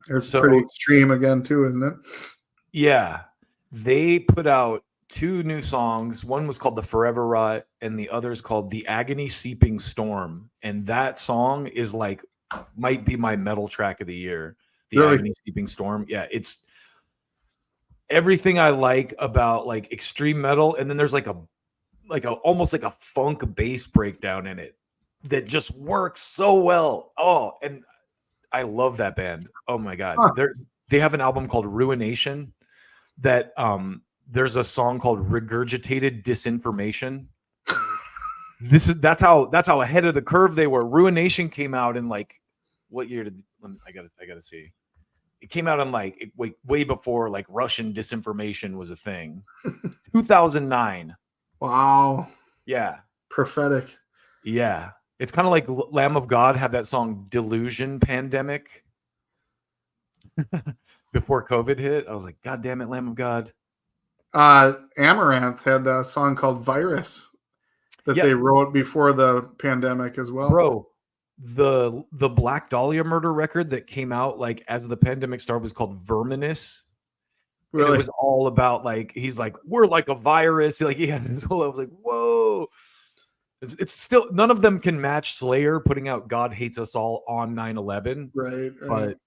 It's pretty extreme again too, isn't it? Yeah. They put out 2 new songs. One was called The Forever Rot and the other is called The Agony Seeping Storm. And that song is might be my metal track of the year. The Agony Seeping Storm. Yeah, it's everything I like about extreme metal, and then there's almost like a funk bass breakdown in it that just works so well. Oh, and I love that band. Oh my god. They have an album called Ruination that there's a song called Regurgitated Disinformation. That's how ahead of the curve they were. Ruination came out in what year did I gotta see. It came out in way before Russian disinformation was a thing. 2009. Wow. Yeah. Prophetic. Yeah. It's kind of like Lamb of God had that song Delusion Pandemic before COVID hit. I was like, God damn it, Lamb of God. Amaranth had a song called Virus that they wrote before the pandemic as well. Bro, the Black Dahlia murder record that came out as the pandemic started was called Verminous. Really? It was all about he's we're like a virus. He had this whole, I was like, whoa. It's still, none of them can match Slayer putting out God Hates Us All on 9/11. Right. But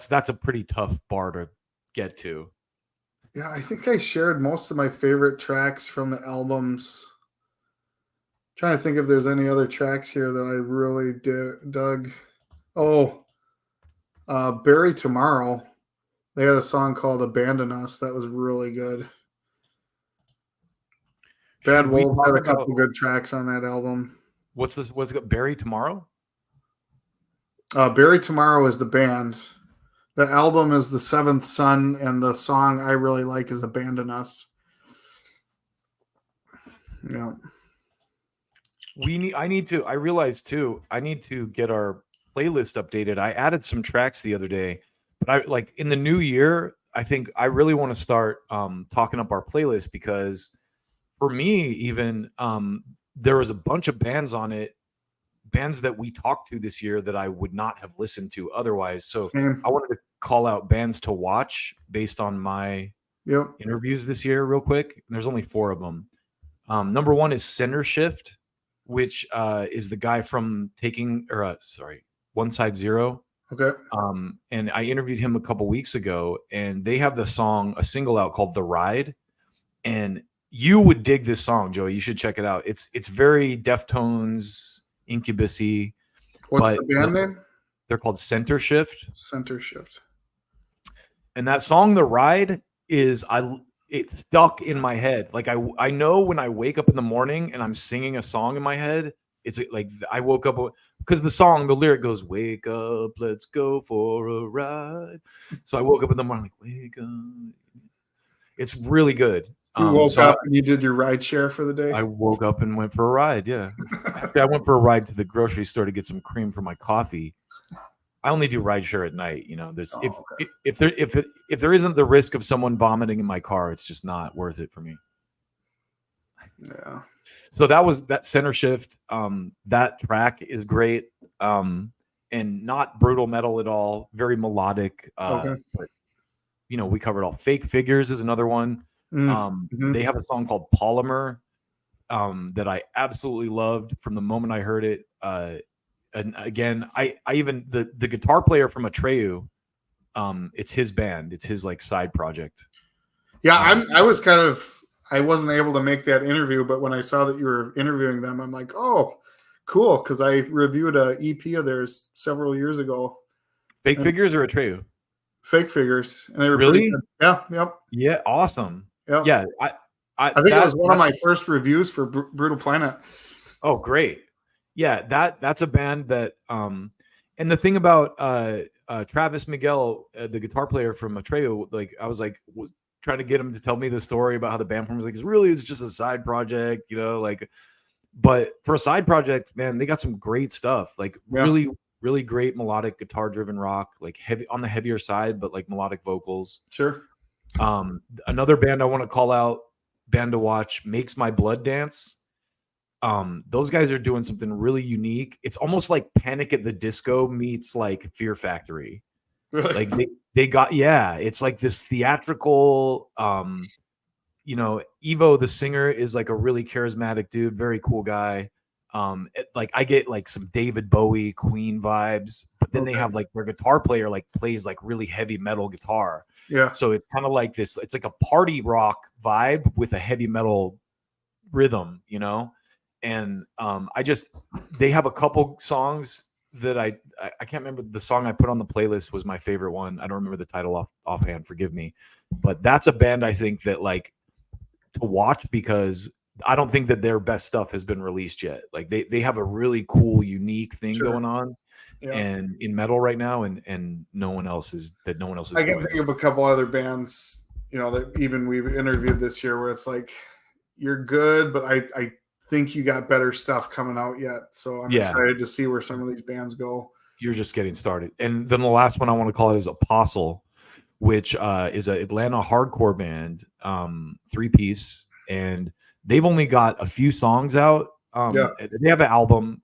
that's a pretty tough bar to get to. Yeah, I think I shared most of my favorite tracks from the albums. Trying to think if there's any other tracks here that I really dug. Oh, Bury Tomorrow. They had a song called Abandon Us that was really good. Bad Wolves had a couple good tracks on that album. What's this? What's it got? Bury Tomorrow? Bury Tomorrow is the band. The album is The Seventh Son, and the song I really like is Abandon Us. Yeah. I realized too, I need to get our playlist updated. I added some tracks the other day But I like in the new year, I think I really want to start talking up our playlist, because for me, even there was a bunch of bands on it, bands that we talked to this year that I would not have listened to otherwise. So Same. I wanted to call out bands to watch based on my interviews this year real quick. And there's only 4 of them. Number 1 is Center Shift, which is the guy from One Side Zero. Okay. And I interviewed him a couple weeks ago, and they have a single out called The Ride. And you would dig this song, Joey. You should check it out. It's very Deftones, Incubus-y. What's the band name? They're called Center Shift. Center Shift. And that song, The Ride, it's stuck in my head. Like I know when I wake up in the morning and I'm singing a song in my head, it's like I woke up because the lyric goes, "Wake up, let's go for a ride." So I woke up in the morning like, "Wake up." It's really good. You woke up and you did your ride share for the day? I woke up and went for a ride, yeah. I went for a ride to the grocery store to get some cream for my coffee. I only do ride share at night. There's if there isn't the risk of someone vomiting in my car, it's just not worth it for me. Yeah. So that was that Center Shift. That track is great. And not brutal metal at all. Very melodic. Okay. But we covered all. Fake Figures is another one. They have a song called Polymer that I absolutely loved from the moment I heard it. And again, I even the guitar player from Atreyu, it's his band. It's his like side project. Yeah, I wasn't able to make that interview, but when I saw that you were interviewing them, I'm like, oh, cool, because I reviewed an EP of theirs several years ago. Fake Figures or Atreyu? Fake Figures, and they were really good. Yeah, yep. Yeah, awesome. Yep. Yeah, I think it was one of my first reviews for Brutal Planet. Oh, great. Yeah, that's a band that and the thing about Travis Miguel, the guitar player from Atreyu, like I was trying to get him to tell me the story about how the band formed. It's just a side project, but for a side project, man, they got some great stuff. Really, really great melodic guitar driven rock, like heavy on the heavier side, but like melodic vocals. Sure. Another band I want to call out, band to watch, Makes My Blood Dance. Those guys are doing something really unique. It's almost like Panic at the Disco meets like Fear Factory. Really? Like they got, it's like this theatrical, Evo, the singer, is like a really charismatic dude, very cool guy. I get like some David Bowie, Queen vibes, but then they have like their guitar player like plays like really heavy metal guitar. Yeah. So it's kind of like this, it's like a party rock vibe with a heavy metal rhythm, And they have a couple songs that I can't remember. The song I put on the playlist was my favorite one. I don't remember the title offhand, forgive me. But that's a band I think that like to watch, because I don't think that their best stuff has been released yet. Like they have a really cool, unique thing going on and in metal right now, and no one else is I can think of a couple other bands, that even we've interviewed this year where it's like, you're good, but I think you got better stuff coming out yet. So I'm excited to see where some of these bands go. You're just getting started. And then the last one I want to call it is Apostle, which is an Atlanta hardcore band, 3-piece, and they've only got a few songs out. They have an album,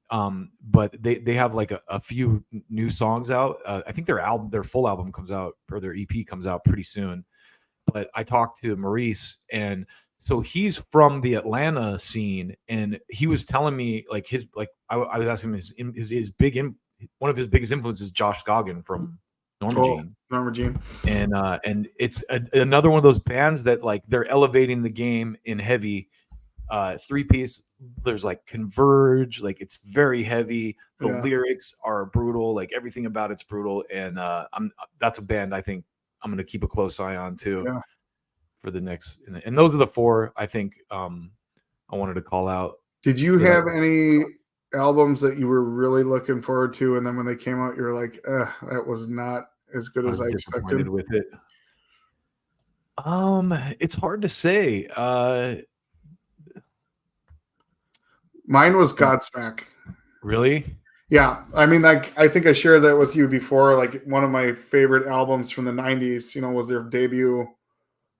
but they have like a few new songs out. I think their full album comes out, or their EP comes out pretty soon. But I talked to Maurice, and so he's from the Atlanta scene, and he was telling me like I was asking him one of his biggest influences is Josh Goggin from Norma Jean. And it's another one of those bands that like they're elevating the game in heavy. 3-piece, there's like Converge, like it's very heavy. The lyrics are brutal, like everything about it's brutal. And that's a band I think I'm going to keep a close eye on too for the next. And those are the 4 I think I wanted to call out. Did you have any albums that you were really looking forward to, and then when they came out, you're like, that was not as good as I expected with it? It's hard to say. Mine was Godsmack. Really? Yeah, I mean, like I think I shared that with you before. Like one of my favorite albums from the '90s, was their debut,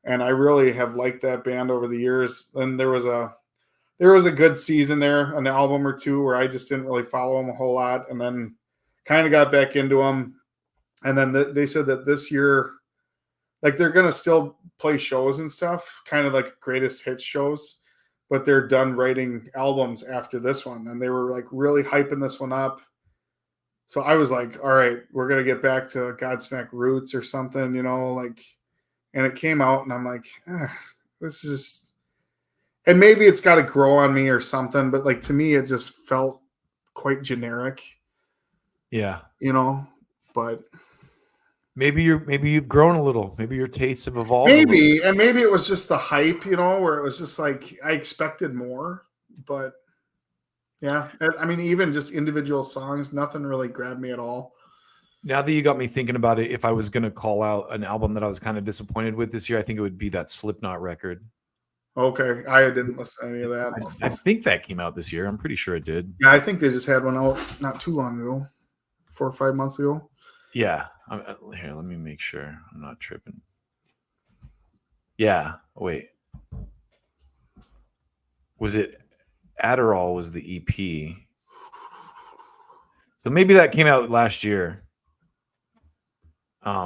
and I really have liked that band over the years. And there was a good season there, an album or two where I just didn't really follow them a whole lot, and then kind of got back into them. And then they said that this year, like they're gonna still play shows and stuff, kind of like greatest hits shows, but they're done writing albums after this one, and they were like really hyping this one up. So I was like, all right, we're gonna get back to Godsmack roots or something, like. And it came out, and I'm like, this is, and maybe it's got to grow on me or something, but like to me, it just felt quite generic. Yeah, but maybe you've grown a little. Maybe your tastes have evolved. Maybe, and maybe it was just the hype, where it was just like I expected more. But yeah, I mean, even just individual songs, nothing really grabbed me at all. Now that you got me thinking about it, if I was going to call out an album that I was kind of disappointed with this year, I think it would be that Slipknot record. Okay, I didn't listen to any of that. I think that came out this year. I'm pretty sure it did. Yeah, I think they just had one out not too long ago, 4 or 5 months ago. Yeah. Here, let me make sure I'm not tripping. Yeah. Wait. Was it Adderall was the EP? So maybe that came out last year.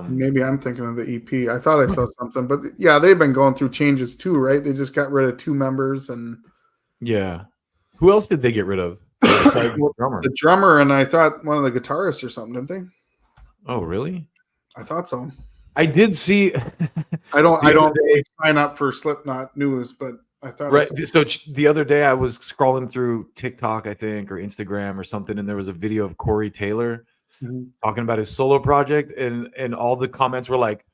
Maybe I'm thinking of the EP. I thought I saw something, but yeah, they've been going through changes too, right? They just got rid of 2 members, and yeah. Who else did they get rid of? The drummer, and I thought one of the guitarists or something, didn't they? Oh, really? I thought so. I did see. I don't really sign up for Slipknot news, but I thought right. So the other day I was scrolling through TikTok, I think, or Instagram or something, and there was a video of Corey Taylor talking about his solo project, and all the comments were like,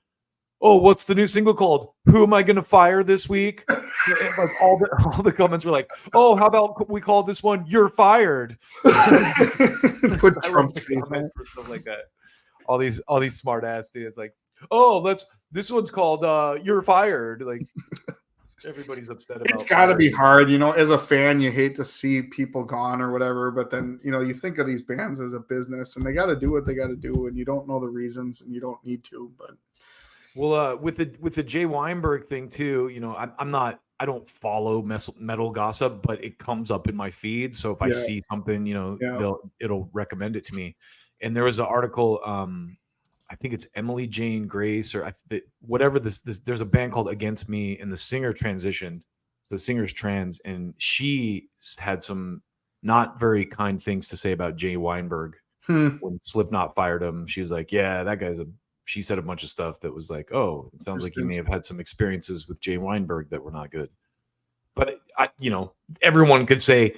"Oh, what's the new single called? Who am I going to fire this week?" Like all the comments were like, "Oh, how about we call this one You're Fired?" Put Trump's face for stuff like that. All these smart ass dudes like, "Oh, this one's called You're Fired." Like everybody's upset about. It's got to be hard, as a fan. You hate to see people gone or whatever, but then you think of these bands as a business, and they got to do what they got to do, and you don't know the reasons, and you don't need to. But well, with the Jay Weinberg thing too, I don't follow metal gossip, but it comes up in my feed. So if I see something, it'll recommend it to me. And there was an article. I think it's Emily Jane Grace or whatever this there's a band called Against Me, and the singer transitioned. So the singer's trans, and she had some not very kind things to say about Jay Weinberg when Slipknot fired him. She was like, yeah, that guy's she said a bunch of stuff that was like, oh, it sounds like you may have had some experiences with Jay Weinberg that were not good. But everyone could say,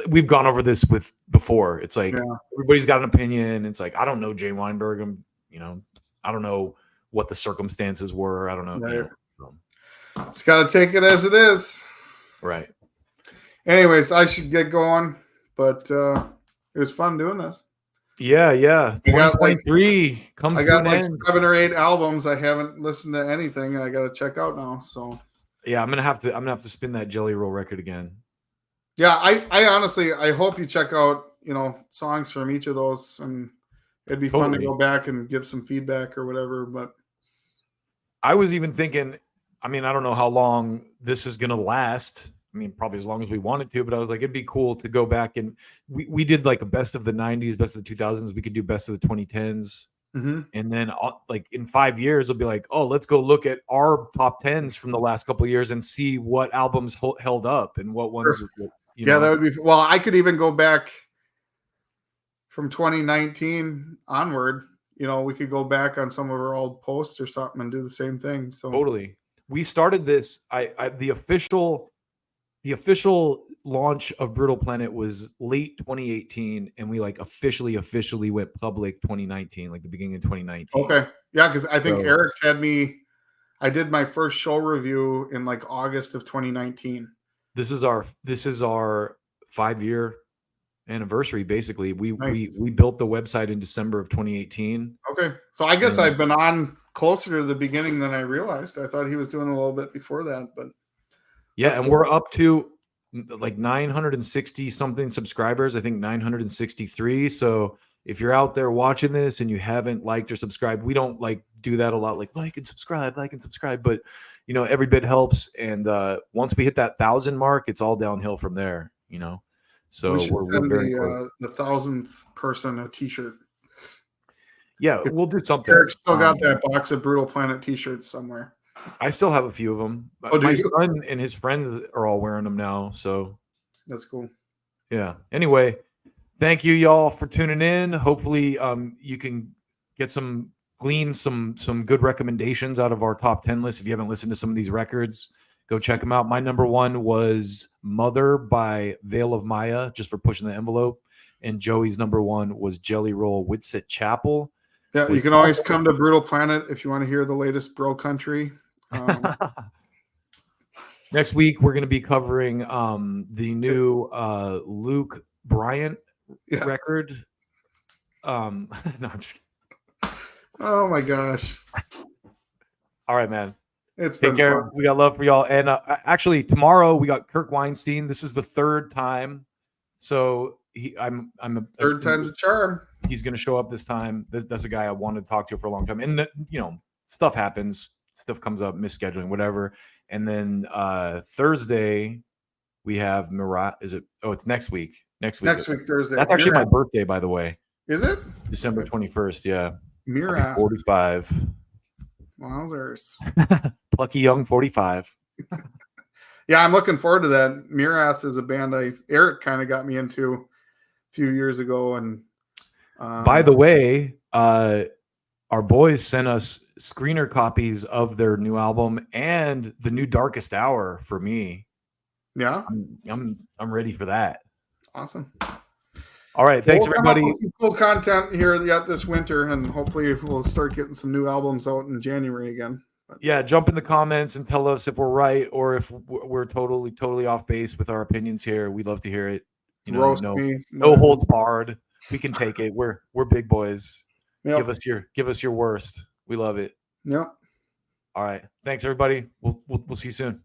we've gone over this before. It's like everybody's got an opinion. It's like, I don't know Jay Weinberg. I don't know what the circumstances were. I don't know. Right. Just got to take it as it is. Right. Anyways, I should get going, but it was fun doing this. Yeah. 2023 comes to an end. 7 or 8 albums. I haven't listened to anything. I got to check out now. So yeah, I'm gonna have to spin that Jelly Roll record again. Yeah, I honestly I hope you check out songs from each of those, and it'd be fun to go back and give some feedback or whatever. But I was even thinking, I don't know how long this is gonna last. Probably as long as we wanted to, but I was like, it'd be cool to go back, and we did like a best of the 90s, best of the 2000s. We could do best of the 2010s. And then like in 5 years, it'll be like, oh, let's go look at our top 10s from the last couple of years and see what albums held up and what ones. That would be, well, I could even go back from 2019 onward. We could go back on some of our old posts or something and do the same thing. So totally. We started this, the official launch of Brutal Planet was late 2018, and we like officially went public 2019, like the beginning of 2019. Okay. Yeah, because I think Eric had me. I did my first show review in like August of 2019. This is our 5-year anniversary. Basically, we built the website in December of 2018. Okay, so I guess I've been on closer to the beginning than I realized. I thought he was doing a little bit before that, but yeah, and we're up to like 960 something subscribers. I think 963. So if you're out there watching this and you haven't liked or subscribed, we don't like do that a lot, like and subscribe, but you know, every bit helps. And once we hit that 1,000 mark, it's all downhill from there, you know. So we should we're send very close. the 1,000th person a t-shirt. Yeah, we'll do something. Eric's still got that box of Brutal Planet t-shirts somewhere. I still have a few of them. Oh, my son and his friends are all wearing them now. So that's cool. Yeah. Anyway, thank you y'all for tuning in. Hopefully you can glean some good recommendations out of our top 10 list. If you haven't listened to some of these records, go check them out. My number one was Mother by Veil of Maya, just for pushing the envelope. And Joey's number one was Jelly Roll Whitset Chapel. Yeah, you can always come to Brutal Planet if you want to hear the latest bro country. Next week, we're going to be covering the new Luke Bryant record. No, I'm just kidding. Oh my gosh. All right, man. It's Take been care. fun. We got love for y'all. And actually, tomorrow we got Kirk Weinstein. This is the third time. So I'm a third time's a charm. He's going to show up this time. That's a guy I wanted to talk to for a long time. And you know, stuff happens. Stuff comes up, misscheduling, whatever. And then Thursday we have it's next week. Next week Thursday. That's actually my birthday, by the way. Is it? December 21st, yeah. Mira. 45. Wowzers. Plucky young 45. Yeah, I'm looking forward to that. Mirath is a band Eric kind of got me into a few years ago. And by the way, our boys sent us screener copies of their new album and the new Darkest Hour for me. Yeah, I'm ready for that. Awesome. All right, thanks everybody. Some cool content here yet this winter, and hopefully we'll start getting some new albums out in January again. Yeah, jump in the comments and tell us if we're right or if we're totally off base with our opinions here. We'd love to hear it. You know, roast me. No holds barred. We can take it. We're big boys. Yep. Give us your worst. We love it. Yep. All right. Thanks everybody. We'll see you soon.